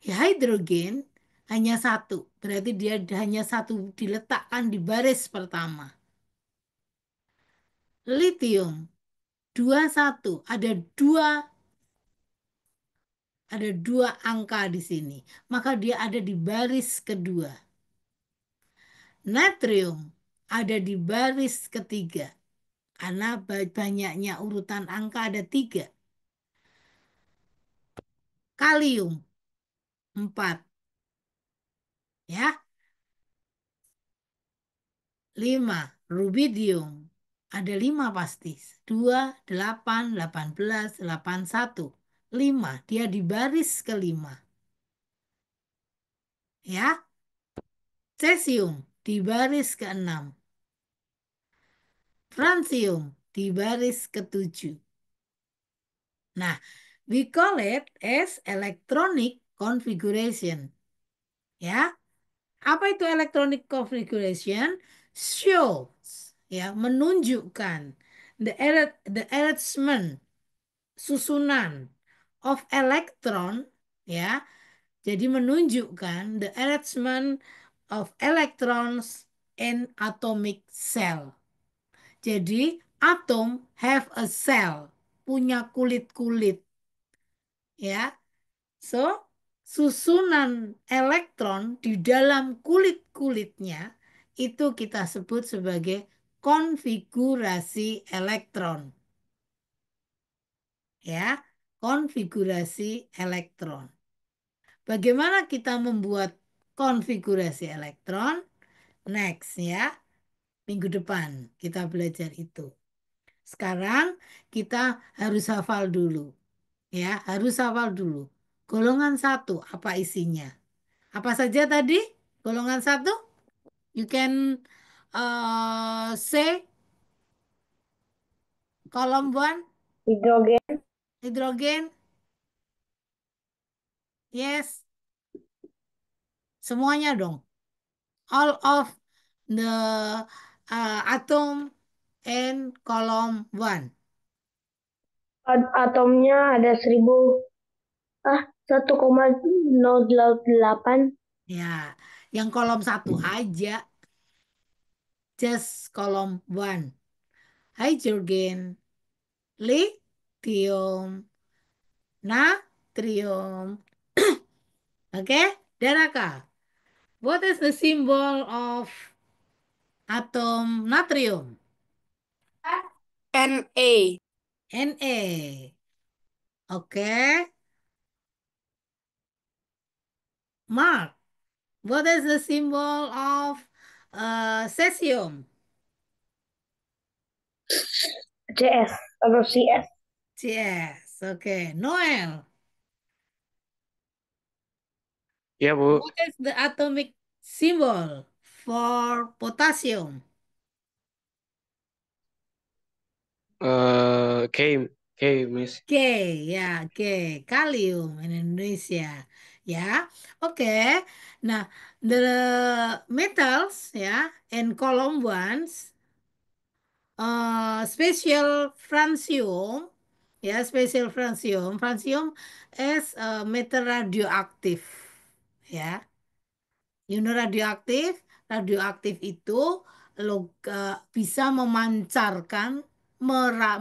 ya, hidrogen hanya satu, berarti dia hanya satu diletakkan di baris pertama. Lithium 21, ada dua angka di sini, maka dia ada di baris kedua. Natrium ada di baris ketiga. Karena banyaknya urutan angka ada 3. Kalium 4. Ya. 5. Rubidium. Ada 5 pasti. 2, 8, 18, 81. 5. Dia di baris kelima. Ya. Cesium di baris keenam. Francium di baris ketujuh. Nah, we call it as electronic configuration. Ya. Apa itu electronic configuration? Shows, ya, menunjukkan the arrangement, susunan of electron, ya. Jadi menunjukkan the arrangement of electrons in atomic cell. Jadi atom have a cell, punya kulit-kulit, ya. So, susunan elektron di dalam kulit-kulitnya itu kita sebut sebagai konfigurasi elektron. Ya, konfigurasi elektron. Bagaimana kita membuat konfigurasi elektron? Next ya, minggu depan kita belajar itu. Sekarang kita harus hafal dulu. Ya, harus hafal dulu. Golongan satu, apa isinya? Apa saja tadi? Golongan satu? You can say column one, Hidrogen. hidrogen. Yes, semuanya dong. All of the atom in column one. Atomnya ada 1,008. Ya, yang kolom satu aja. Just column one. Hydrogen, lithium, natrium. Oke, Daraka. What is the symbol of atom natrium? Na. Na. Oke. Mark. What is the symbol of cesium? CS atau CS. Yes. Oke. Noel. Ya, Bu. What is the atomic symbol for potassium? K, Miss. K, ya, K. Kalium in Indonesia. Ya. Oke. Nah, the metals ya in column ones, special francium, ya, special francium. Francium is metal radioaktif. ya. Radioaktif, radioaktif itu bisa memancarkan,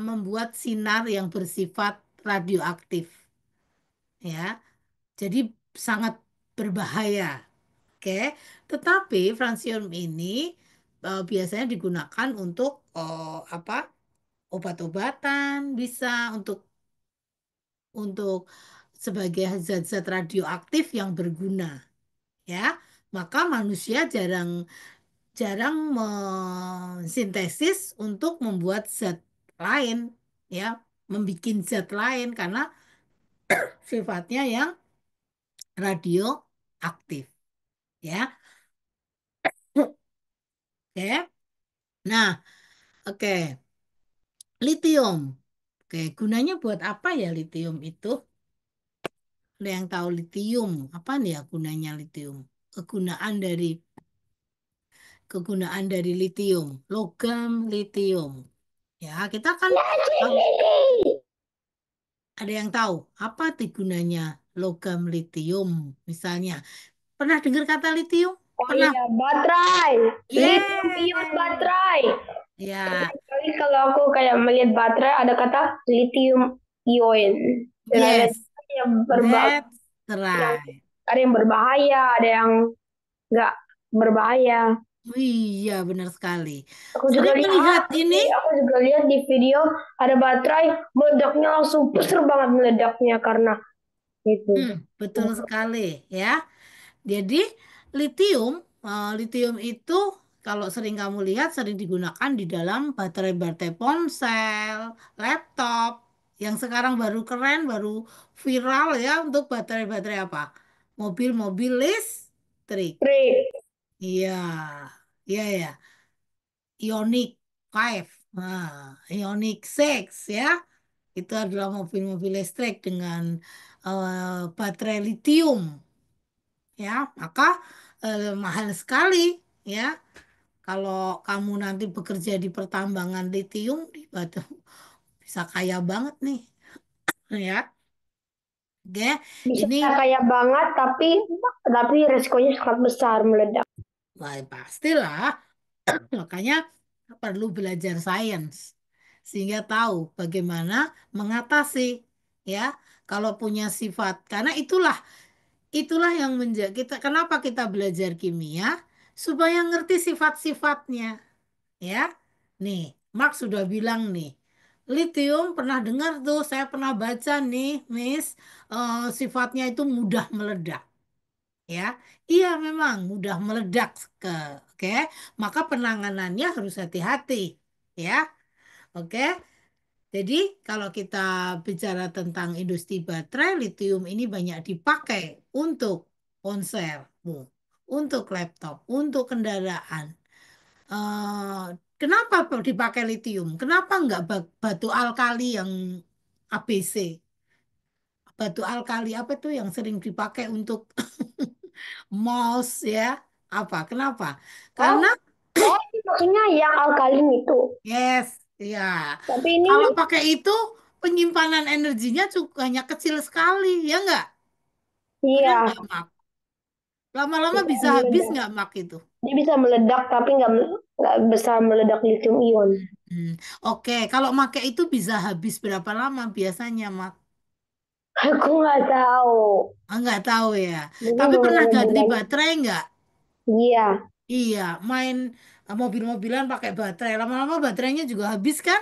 membuat sinar yang bersifat radioaktif, ya. Jadi sangat berbahaya. Oke, tetapi francium ini biasanya digunakan untuk apa? Obat-obatan, bisa untuk sebagai zat-zat radioaktif yang berguna, ya. Maka manusia jarang jarang mensintesis untuk membuat zat lain, ya, membuat zat lain karena sifatnya yang radioaktif, ya. Oke. Nah, oke. Litium. Oke, gunanya buat apa ya litium itu? Ada yang tahu litium? Apa nih ya gunanya litium? Kegunaan dari kegunaan dari litium, logam litium. Ya, kita kan ada yang tahu apa tuh gunanya logam litium misalnya. Pernah dengar kata litium? Oh Pernah? iya, baterai. Lithium ion Yeay. baterai. Ya, Kali kalau aku kayak melihat baterai ada kata lithium ion. Dan ada yes. juga yang berbahaya, That's right. ada yang berbahaya, ada yang nggak berbahaya. Oh, iya, benar sekali. Aku juga Sering melihat lihat, ini? aku juga lihat di video ada baterai meledaknya langsung besar banget meledaknya karena itu. Betul sekali, ya. Jadi litium, litium itu kalau sering kamu lihat sering digunakan di dalam baterai-baterai ponsel, laptop, yang sekarang baru keren, baru viral ya untuk baterai-baterai apa? Mobil-mobil listrik. Trik. Iya, iya ya. Ioniq 5, Ioniq 6 ya. Itu adalah mobil-mobil listrik dengan baterai litium, ya. Maka mahal sekali, ya. Kalau kamu nanti bekerja di pertambangan litium di Batu, bisa kaya banget nih, ya. Oke, Bisa ini kaya banget tapi resikonya sangat besar meledak. wah, pastilah. Makanya perlu belajar sains sehingga tahu bagaimana mengatasi, ya, kalau punya sifat. Karena itulah yang menjaga kita. Kenapa kita belajar kimia? Supaya ngerti sifat-sifatnya, ya. Nih, Mark sudah bilang nih. Lithium pernah dengar tuh, saya pernah baca nih, Miss, sifatnya itu mudah meledak, ya. Iya, memang mudah meledak oke. Maka penanganannya harus hati-hati, ya. Oke. Jadi kalau kita bicara tentang industri baterai, litium ini banyak dipakai untuk ponsel, untuk laptop, untuk kendaraan. Kenapa dipakai litium? Kenapa nggak batu alkali yang ABC? Batu alkali apa tuh yang sering dipakai untuk mouse ya? Apa? Kenapa? Karena Oh, oh ini maksudnya yang alkalin itu. yes, ya. Tapi ini Kalau pakai itu penyimpanan energinya juga hanya kecil sekali, ya nggak? Benar iya nggak, Mak? Lama-lama bisa bisa habis meledak. nggak, Mak itu? Dia bisa meledak tapi nggak besar meledak lithium ion. Hmm. Oke, kalau pakai itu bisa habis berapa lama biasanya, Mak? Aku nggak tahu. Ah, nggak tahu ya. Mungkin Tapi pernah beberapa ganti bulan. baterai nggak? Iya, Iya, main mobil-mobilan pakai baterai. Lama-lama baterainya juga habis kan?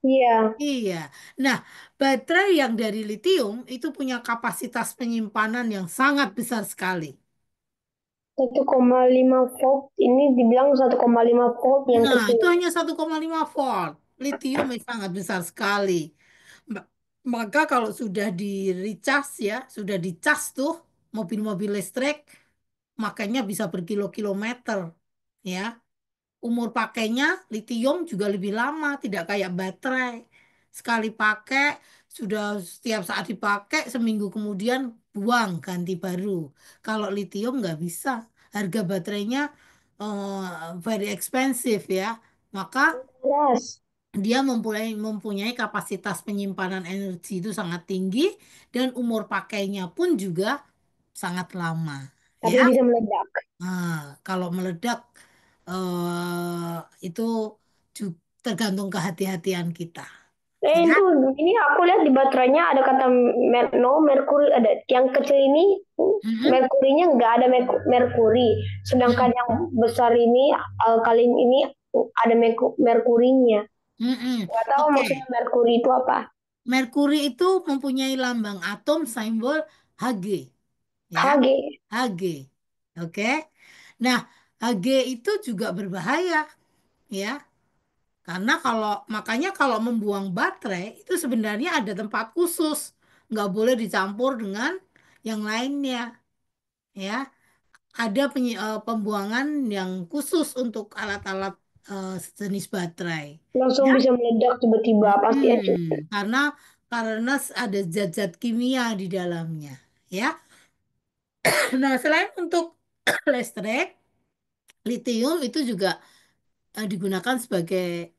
iya. Iya. Nah, baterai yang dari litium itu punya kapasitas penyimpanan yang sangat besar sekali. 1,5 volt ini dibilang 1,5 volt yang Nah, kecil. itu hanya 1,5 volt. Litium yang sangat besar sekali. Ma- Maka kalau sudah di recharge ya, sudah dicas tuh mobil-mobil listrik, makanya bisa berkilo-kilometer. Ya, umur pakainya litium juga lebih lama, tidak kayak baterai. Sekali pakai, sudah setiap saat dipakai, seminggu kemudian buang, ganti baru. Kalau litium nggak bisa. Harga baterainya very expensive ya. Maka Keras. dia mempunyai kapasitas penyimpanan energi itu sangat tinggi dan umur pakainya pun juga sangat lama. Tapi Ya. bisa meledak. Kalau meledak itu tergantung kehati-hatian kita. Ya. Itu ini aku lihat di baterainya ada kata no merkuri, ada yang kecil ini Mm-mm. merkurinya nggak ada merkuri, sedangkan Mm. yang besar ini alkalin ini ada merkurinya. Mm-mm. Nggak tahu Oke, maksudnya merkuri itu apa. Merkuri itu mempunyai lambang atom simbol Hg, ya, Hg. Hg. Oke. Nah, Hg itu juga berbahaya, ya. Karena makanya kalau membuang baterai itu sebenarnya ada tempat khusus, nggak boleh dicampur dengan yang lainnya, ya. Ada pembuangan yang khusus untuk alat-alat sejenis baterai, Langsung ya. bisa meledak tiba-tiba pasti aja. Karena ada zat-zat kimia di dalamnya, ya. Nah, selain untuk listrik, litium itu juga digunakan sebagai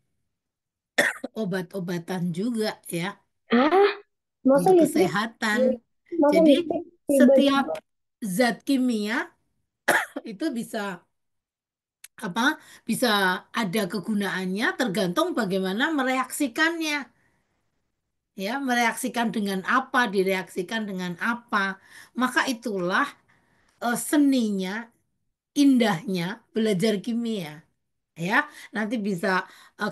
obat-obatan juga, ya, Hah? Masa untuk listrik? kesehatan. Masa Jadi listrik setiap tiba-tiba? zat kimia itu apa bisa ada kegunaannya tergantung bagaimana mereaksikannya, ya, mereaksikan dengan apa, direaksikan dengan apa. Maka itulah seninya, indahnya belajar kimia, ya. Nanti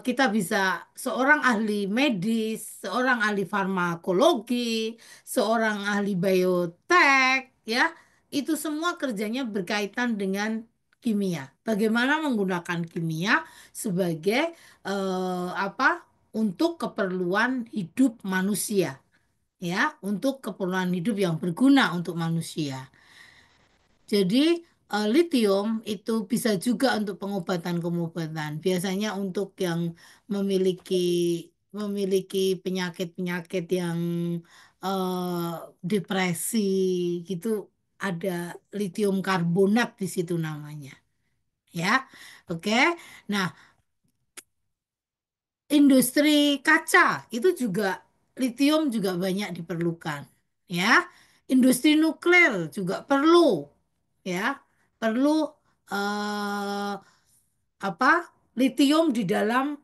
kita bisa seorang ahli medis, seorang ahli farmakologi, seorang ahli biotek, ya, itu semua kerjanya berkaitan dengan kimia. Bagaimana menggunakan kimia sebagai apa, untuk keperluan hidup manusia, ya, untuk keperluan hidup yang berguna untuk manusia. Jadi litium itu bisa juga untuk pengobatan-pengobatan. Biasanya untuk yang memiliki memiliki penyakit-penyakit yang depresi gitu, ada litium karbonat di situ namanya. Ya. Oke. Nah, industri kaca itu juga litium juga banyak diperlukan. Ya. Industri nuklir juga perlu, ya, perlu eh, apa, litium di dalam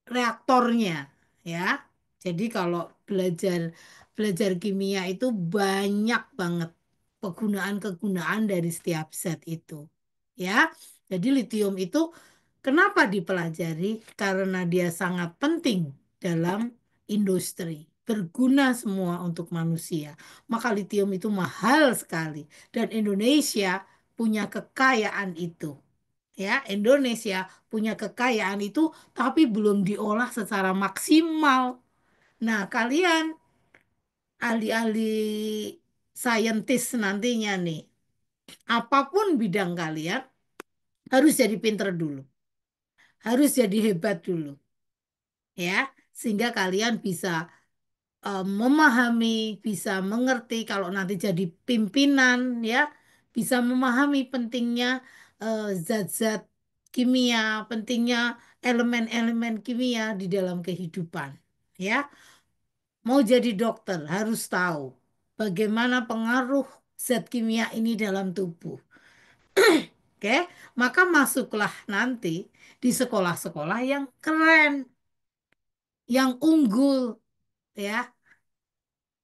reaktornya, ya. Jadi kalau belajar belajar kimia itu banyak banget kegunaan-kegunaan dari setiap zat itu, ya. Jadi litium itu kenapa dipelajari? Karena dia sangat penting dalam industri, berguna semua untuk manusia. Maka litium itu mahal sekali dan Indonesia punya kekayaan itu. Ya, Indonesia punya kekayaan itu tapi belum diolah secara maksimal. Nah, kalian ahli-ahli saintis nantinya nih, apapun bidang kalian harus jadi pinter dulu, harus jadi hebat dulu, ya, sehingga kalian bisa memahami, bisa mengerti kalau nanti jadi pimpinan, ya, bisa memahami pentingnya zat-zat kimia, pentingnya elemen-elemen kimia di dalam kehidupan, ya. Mau jadi dokter harus tahu bagaimana pengaruh zat kimia ini dalam tubuh. Oke, maka masuklah nanti di sekolah-sekolah yang keren, yang unggul, ya.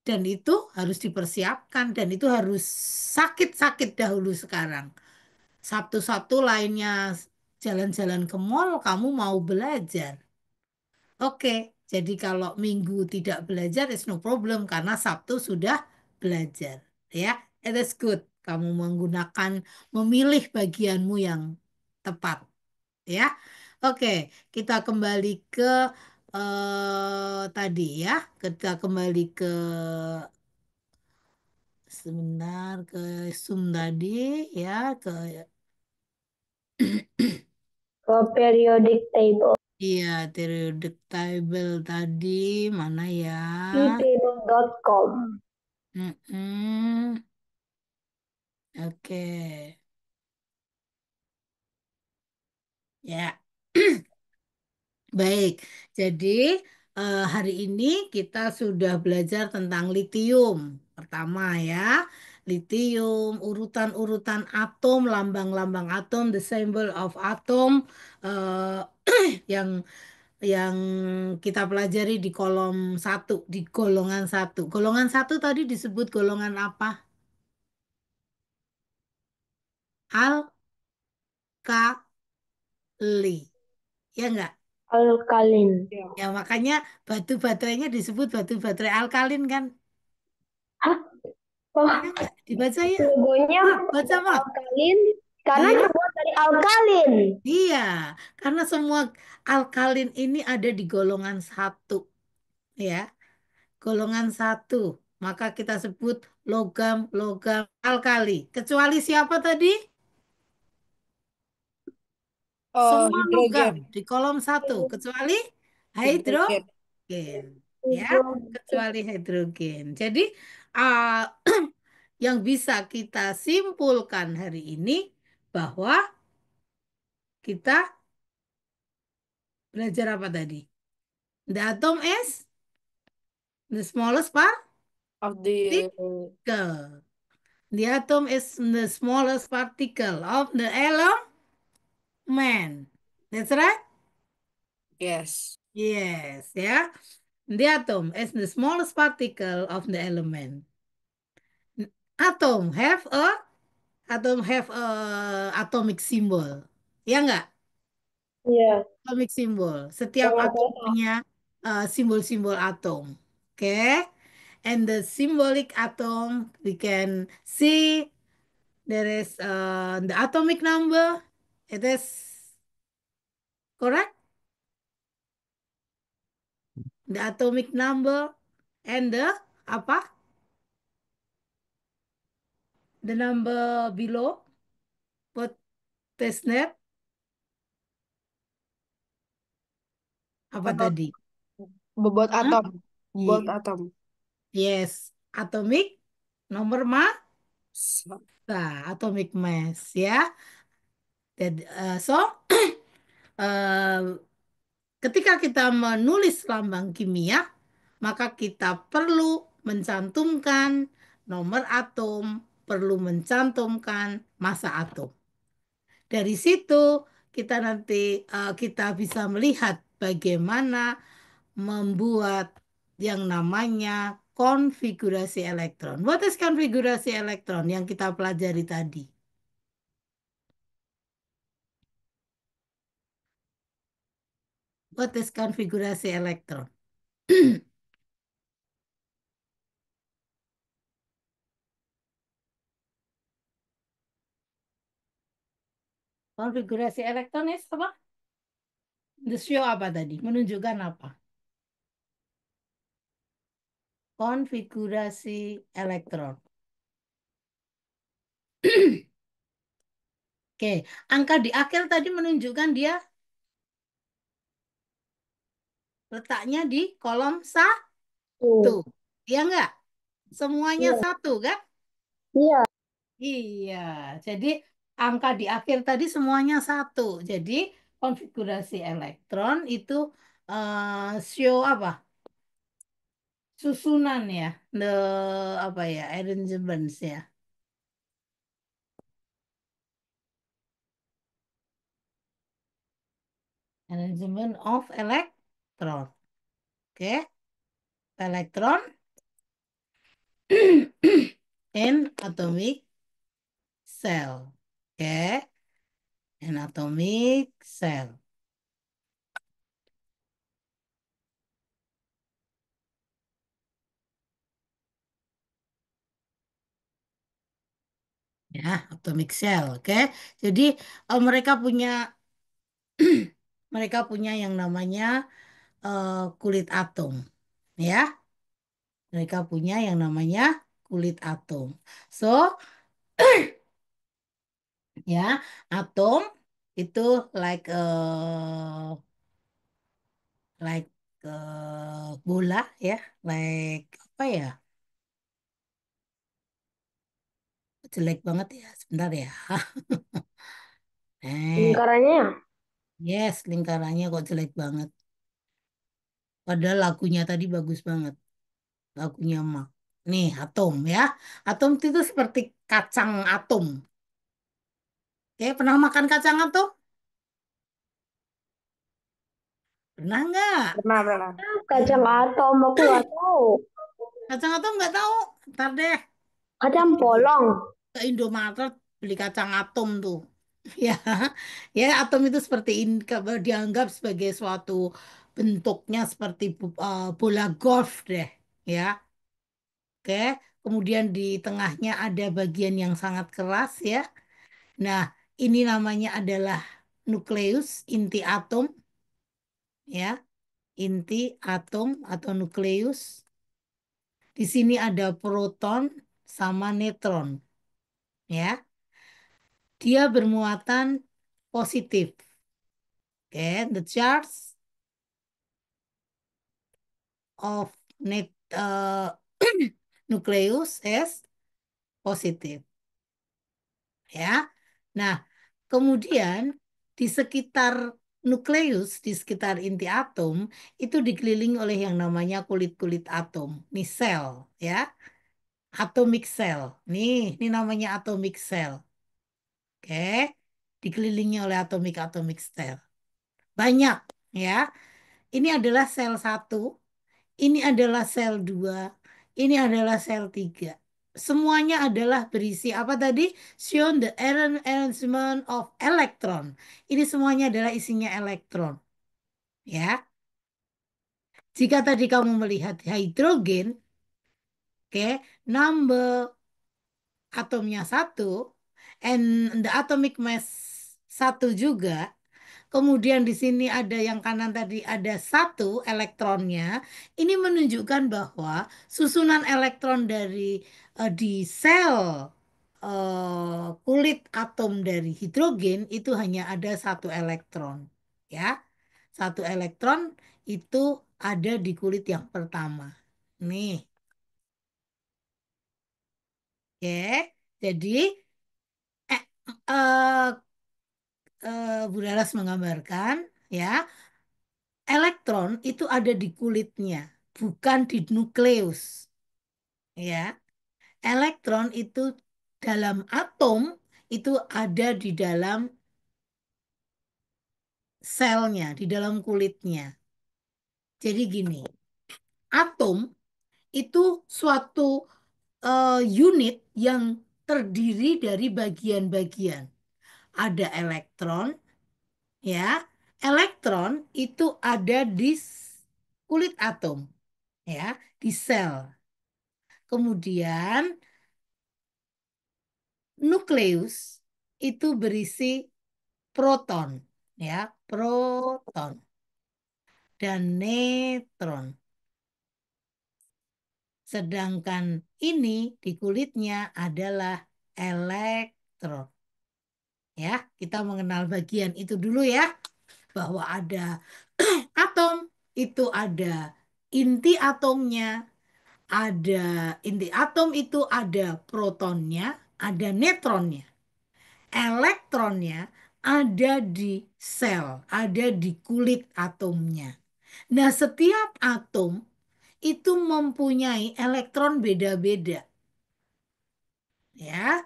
Dan itu harus dipersiapkan dan itu harus sakit-sakit dahulu sekarang. Sabtu-Sabtu lainnya jalan-jalan ke mall, kamu mau belajar. Oke, jadi kalau Minggu tidak belajar, it's no problem karena Sabtu sudah belajar. Ya, it is good. Kamu memilih bagianmu yang tepat. Ya, oke, kita kembali ke tadi, ya. Kita kembali ke sebentar ke Zoom tadi, ya, ke Periodic table. iya, periodic table tadi mana ya? Table.com. Mm-mm. Oke, ya. Baik, jadi hari ini kita sudah belajar tentang litium pertama, ya. litium, urutan-urutan atom, lambang-lambang atom, the symbol of atom eh, yang yang kita pelajari di kolom satu, di golongan satu. Golongan satu tadi disebut golongan apa? Alkali. Ya enggak? Alkalin. Ya. Ya makanya batu baterainya disebut batu baterai alkalin kan? Hah? Oh, Ya enggak? Dibaca ya. logonya Baca Mak. alkalin karena Iya. terbuat dari alkalin. Iya, karena semua alkalin ini ada di golongan satu, ya, golongan satu. Maka kita sebut logam-logam alkali. Kecuali siapa tadi? Semua logam Hidrogen. di kolom satu, kecuali Hidrogen. hidrogen, ya, kecuali hidrogen. Jadi uh, yang bisa kita simpulkan hari ini bahwa kita belajar apa tadi? The atom is the smallest Of the particle. The atom is the smallest particle of the element. That's right? yes. Yes, ya. The atom is the smallest particle of the element. Atom have a atomic symbol. Ya enggak? Iya. Atomic symbol. Setiap Warna atom merah. punya simbol-simbol atom. Oke? And the symbolic atom we can see there is the atomic number. It is correct. The atomic number and the apa? The number below. What is that? Apa Uh, tadi? Bobot Hah? atom. Bobot Ye- atom. Yes. Atomic nomor So, atomic mass ya. Jadi, so eh, ketika kita menulis lambang kimia, maka kita perlu mencantumkan nomor atom, perlu mencantumkan massa atom. Dari situ kita nanti kita bisa melihat bagaimana membuat yang namanya konfigurasi elektron. What is konfigurasi elektron yang kita pelajari tadi? What is konfigurasi elektron? Konfigurasi elektron itu apa? The show apa tadi? Menunjukkan apa? Konfigurasi elektron. Oke, angka di akhir tadi menunjukkan dia letaknya di kolom satu. Tuh. Iya enggak? Semuanya Iya. satu kan? Iya. Iya, jadi angka di akhir tadi semuanya satu. Jadi konfigurasi elektron itu show apa? Susunan ya, the apa ya, arrangements ya. Arrangement of electron. Oke, elektron in atomic cell. Oke, in atomic cell. Ya, atomic cell. Oke, jadi mereka punya mereka punya yang namanya kulit atom. Ya, mereka punya yang namanya kulit atom. So, ya, atom itu like bola ya, like apa ya? Jelek banget ya, sebentar ya. Lingkarannya. Yes, lingkarannya kok jelek banget. Padahal lagunya tadi bagus banget. Lagunya Mark. Nih, atom ya. Atom itu seperti kacang atom. Oke, pernah makan kacang atom? Pernah nggak? Pernah. Kacang atom aku nggak tahu. Kacang atom nggak tahu. Ntar deh, Kacang polong. ke Indomaret beli kacang atom tuh. Ya, ya atom itu seperti dianggap sebagai suatu bentuknya seperti bola golf deh, ya. Oke, kemudian di tengahnya ada bagian yang sangat keras ya. Nah, ini namanya adalah nukleus, inti atom, ya. Inti atom atau nukleus. Di sini ada proton sama neutron, ya. Dia bermuatan positif. Oke, the charge of net nucleus is positif, ya. Nah, kemudian di sekitar nukleus, di sekitar inti atom itu dikelilingi oleh yang namanya kulit-kulit atom, nih sel, ya, atomic cell. Ini namanya atomic cell. Oke, dikelilingi oleh atomic cell. Banyak, ya. Ini adalah sel satu, ini adalah sel 2, ini adalah sel 3. Semuanya adalah berisi apa tadi? Shown the arrangement of electron. Ini semuanya adalah isinya elektron. Ya, jika tadi kamu melihat hidrogen, oke, number atomnya satu, and the atomic mass satu juga. Kemudian di sini ada yang kanan tadi ada satu elektronnya. Ini menunjukkan bahwa susunan elektron dari di sel kulit atom dari hidrogen itu hanya ada satu elektron. Ya, satu elektron itu ada di kulit yang pertama. Nih, oke. Jadi eh, eh, Bu Laras menggambarkan ya. Elektron itu ada di kulitnya, bukan di nukleus. Ya, elektron itu dalam atom itu ada di dalam selnya, di dalam kulitnya. Jadi gini, atom itu suatu unit yang terdiri dari bagian-bagian. Ada elektron, ya. Elektron itu ada di kulit atom, ya, di sel. Kemudian nukleus itu berisi proton, ya, proton dan neutron. Sedangkan ini di kulitnya adalah elektron. Ya, kita mengenal bagian itu dulu ya, bahwa ada atom, itu ada inti atomnya, ada inti atom itu ada protonnya, ada neutronnya. Elektronnya ada di sel, ada di kulit atomnya. Nah, setiap atom itu mempunyai elektron beda-beda. Ya,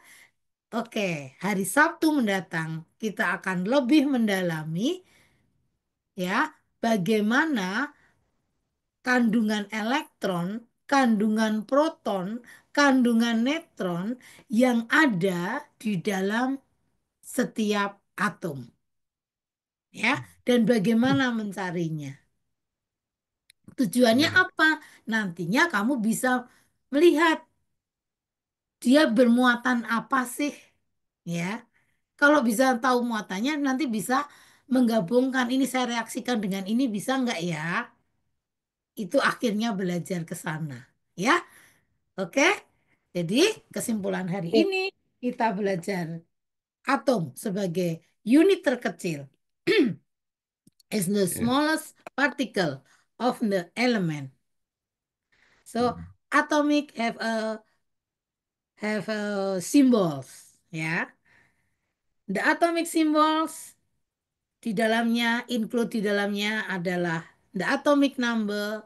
oke. Hari Sabtu mendatang kita akan lebih mendalami ya bagaimana kandungan elektron, kandungan proton, kandungan neutron yang ada di dalam setiap atom. Ya, dan bagaimana mencarinya. Tujuannya Ya. apa? Nantinya kamu bisa melihat dia bermuatan apa sih, ya. Kalau bisa tahu muatannya, nanti bisa menggabungkan ini saya reaksikan dengan ini bisa nggak ya? Itu akhirnya belajar ke sana, ya. Oke? Jadi kesimpulan hari ini kita belajar atom sebagai unit terkecil is the Ya. smallest particle of the element. So Hmm. atomic have symbols, ya. The atomic symbols di dalamnya include di dalamnya adalah the atomic number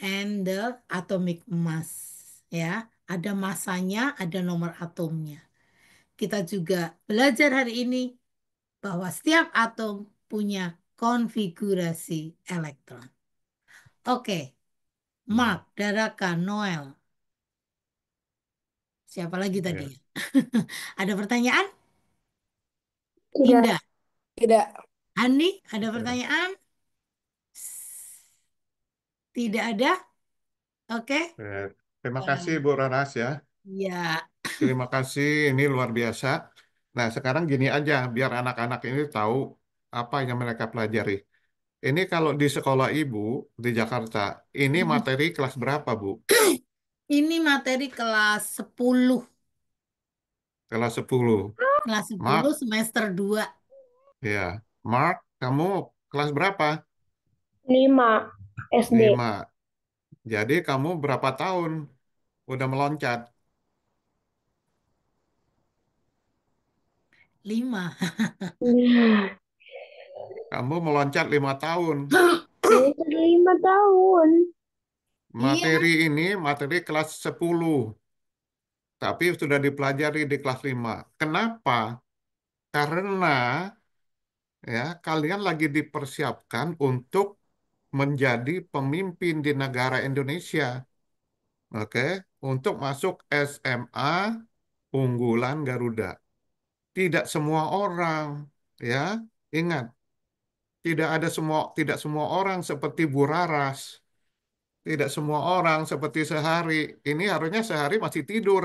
and the atomic mass, ya. Ada masanya, ada nomor atomnya. Kita juga belajar hari ini bahwa setiap atom punya konfigurasi elektron. Oke, Mark, Daraka, Noel. Siapa lagi tadi Ya. ya? Ada pertanyaan? Tidak. Indah. Tidak. Hani, ada Ya. pertanyaan? Tidak ada? Oke. Ya. Terima kasih Bu Raras ya. Ya. Terima kasih, ini luar biasa. Nah, sekarang gini aja, biar anak-anak ini tahu apa yang mereka pelajari. Ini kalau di sekolah Ibu di Jakarta, ini materi kelas berapa, Bu? Ini materi kelas 10. Kelas 10. Kelas Mark, 10 semester 2. ya. Mark, kamu kelas berapa? 5 SD. 5. Jadi kamu berapa tahun udah meloncat? 5. Kamu meloncat 5 tahun. Ini sudah 5 tahun. Iya. Materi ini materi kelas 10, tapi sudah dipelajari di kelas 5. Kenapa? Karena ya kalian lagi dipersiapkan untuk menjadi pemimpin di negara Indonesia. Oke, untuk masuk SMA unggulan Garuda. Tidak semua orang ya, ingat, tidak semua orang seperti Bu Raras. Tidak semua orang seperti sehari. Ini harusnya sehari masih tidur.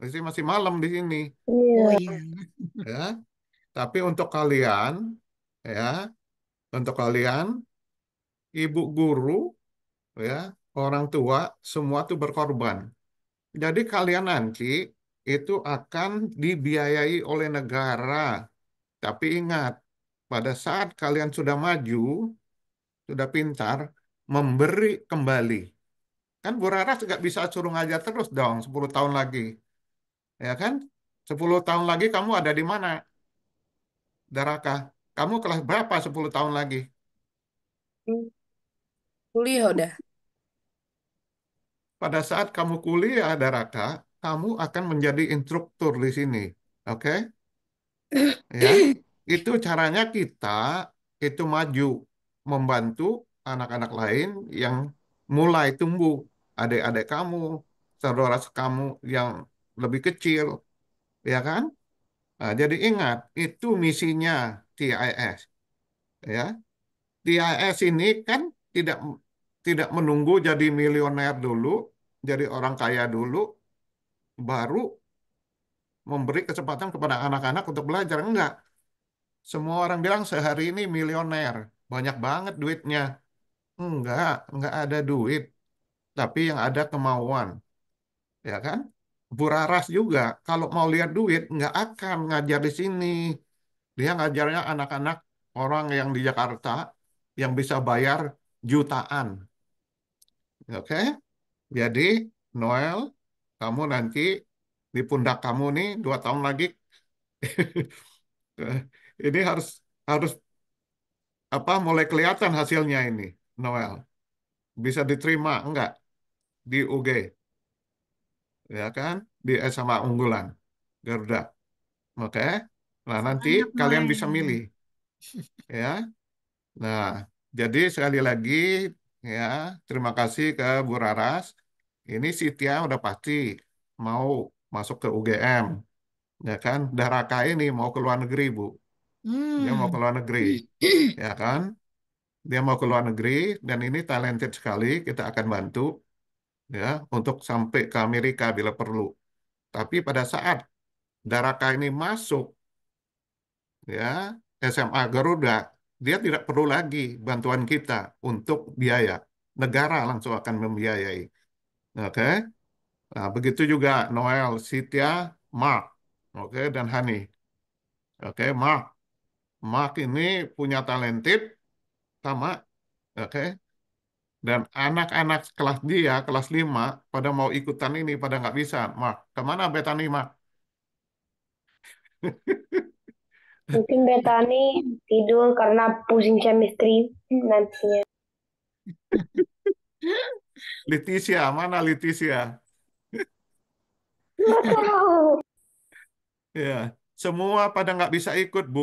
Masih malam di sini, Oh Iya. iya. ya. Tapi ya, untuk kalian, ibu guru, ya, orang tua, semua tuh berkorban. Jadi kalian nanti itu akan dibiayai oleh negara. Tapi ingat, pada saat kalian sudah maju, sudah pintar, memberi kembali. Kan Bu Raras nggak bisa suruh ngajar terus dong 10 tahun lagi. Ya kan? 10 tahun lagi kamu ada di mana, Daraka? Kamu kelas berapa 10 tahun lagi? Hmm, Kuliah udah. Pada saat kamu kuliah, Daraka, kamu akan menjadi instruktur di sini. Oke? Ya. Itu caranya kita itu maju membantu anak-anak lain yang mulai tumbuh. Adik-adik kamu, saudara kamu yang lebih kecil, ya kan? Nah, jadi ingat, itu misinya TIS. Ya, TIS ini kan tidak tidak menunggu jadi miliuner dulu, jadi orang kaya dulu, baru memberi kesempatan kepada anak-anak untuk belajar. Enggak. Semua orang bilang sehari ini milioner, banyak banget duitnya. Enggak ada duit, tapi yang ada kemauan, ya kan? Bu Raras juga, kalau mau lihat duit, nggak akan ngajar di sini. Dia ngajarnya anak-anak orang yang di Jakarta yang bisa bayar jutaan. Oke? Jadi, Noel, kamu nanti di pundak kamu nih 2 tahun lagi, ini harus harus apa mulai kelihatan hasilnya ini, Noel. Bisa diterima enggak di UG, ya kan? Di SMA unggulan Garuda. Oke? Nah, nanti Semangat kalian bisa Noel. milih, ya. Nah, jadi sekali lagi ya, terima kasih ke Bu Raras. Ini Sitia udah pasti mau masuk ke UGM, ya kan? Daraka ini mau ke luar negeri, Bu. Dia mau ke Hmm. luar negeri, ya kan? Dia mau ke luar negeri dan ini talented sekali. Kita akan bantu ya untuk sampai ke Amerika bila perlu. Tapi pada saat Daraka ini masuk ya SMA Garuda, dia tidak perlu lagi bantuan kita untuk biaya. Negara langsung akan membiayai. Oke? Nah, begitu juga Noel, Sitya, Mark, oke, dan Hani. Oke, Mark. Mark ini punya talented sama, oke. Dan anak-anak kelas dia, kelas 5 pada mau ikutan ini, pada nggak bisa. Mark, kemana Betani, Mark? Mungkin Betani tidur karena pusing chemistry nantinya. Leticia, mana Leticia? Ya, semua pada nggak bisa ikut, Bu.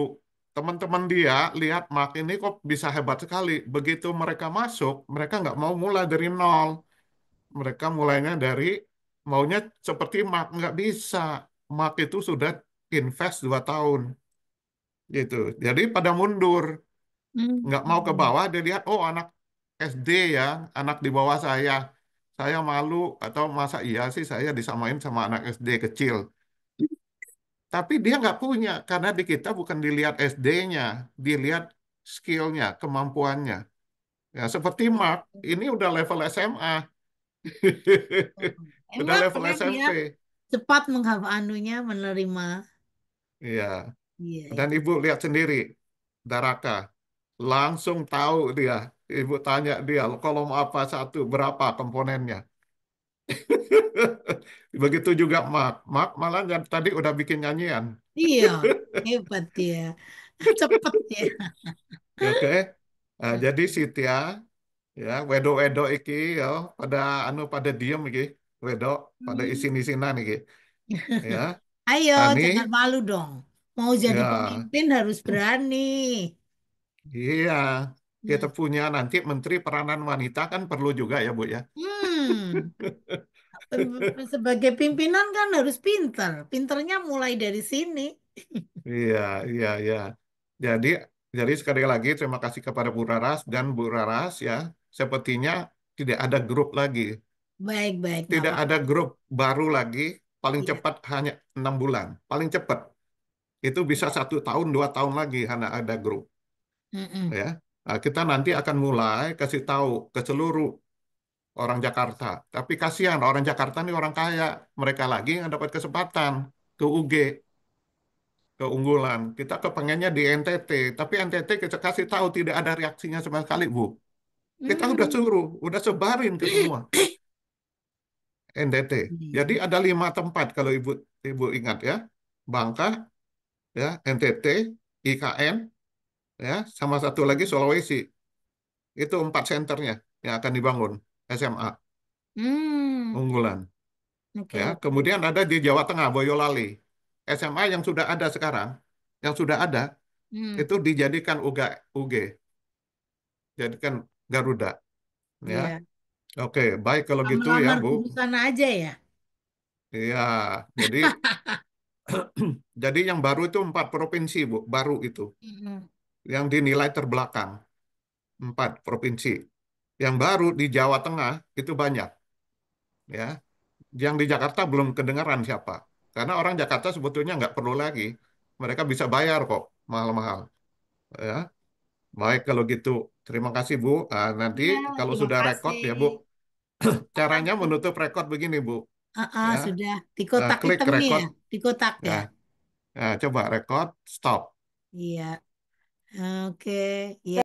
Teman-teman dia lihat Mark ini kok bisa hebat sekali. Begitu mereka masuk, mereka nggak mau mulai dari nol. Mereka mulainya dari maunya seperti Mark, nggak bisa. Mark itu sudah invest 2 tahun, gitu. Jadi pada mundur, nggak mau ke Hmm. bawah. Dia lihat, oh anak SD ya, anak di bawah saya malu atau masa iya sih saya disamain sama anak SD kecil. Tapi dia nggak punya, karena di kita bukan dilihat SD-nya, dilihat skill-nya, kemampuannya. Ya, seperti Mark, ini udah level SMA, udah Hebat level karena dia SMP. cepat anunya menerima. Iya, Iya, dan itu. Ibu lihat sendiri, Daraka, langsung tahu dia. Ibu tanya dia, kolom apa satu, berapa komponennya. Begitu juga Mark. Mark malah tadi udah bikin nyanyian. Iya, hebat dia. Cepet ya. Oke. Nah, jadi Sitya, ya, wedo-wedo iki ya pada pada diem iki, wedo pada Hmm. isin-isinan iki. Ya, Ayo, Hani, jangan malu dong. Mau jadi ya, pemimpin harus berani. iya. Kita Hmm. punya nanti Menteri Peranan Wanita kan perlu juga ya, Bu ya. Hmm. Sebagai pimpinan kan harus pinter. Pinternya mulai dari sini. Iya, iya, iya. Jadi jadi sekali lagi terima kasih kepada Bu Raras dan Bu Raras ya. Sepertinya tidak ada grup lagi. Baik-baik, nggak Tidak ada apa-apa. grup baru lagi. Paling Iya. cepat hanya 6 bulan. Paling cepat. Itu bisa Iya. 1 tahun, 2 tahun lagi karena ada grup. Mm-mm. Ya, nah, kita nanti akan mulai kasih tahu ke seluruh orang Jakarta. Tapi kasihan orang Jakarta ini orang kaya, mereka lagi yang dapat kesempatan ke UG, keunggulan. Kita kepengennya di NTT, tapi NTT kita kasih tahu tidak ada reaksinya sama sekali, Bu. Kita udah Hmm. suruh, udah sebarin ke semua NTT. Jadi Iya. ada 5 tempat kalau ibu ibu ingat ya, Bangka, ya, NTT, IKN, ya, sama satu lagi Sulawesi. Itu 4 senternya yang akan dibangun SMA Hmm. unggulan. Oke, Ya, oke. kemudian ada di Jawa Tengah Boyolali. SMA yang sudah ada sekarang, yang sudah ada Hmm. itu dijadikan UG, jadikan Garuda. Ya, Iya. oke, baik kalau gitu ya, Melamar Bu. guru sana aja ya. Iya, jadi jadi yang baru itu 4 provinsi, Bu, baru itu Mm-mm. yang dinilai terbelakang 4 provinsi. Yang baru di Jawa Tengah itu banyak, ya. Yang di Jakarta belum kedengaran siapa. Karena orang Jakarta sebetulnya nggak perlu lagi. Mereka bisa bayar kok mahal-mahal. Ya, baik kalau gitu. Terima kasih Bu. Ah, nanti Ya, kalau terima sudah rekod kasih. ya Bu. Akan Caranya menutup rekod begini Bu. Ya, sudah di kotak klik hitam nih ya, rekod. di kotak Ya, ya. coba rekod stop. Iya. Oke. Iya.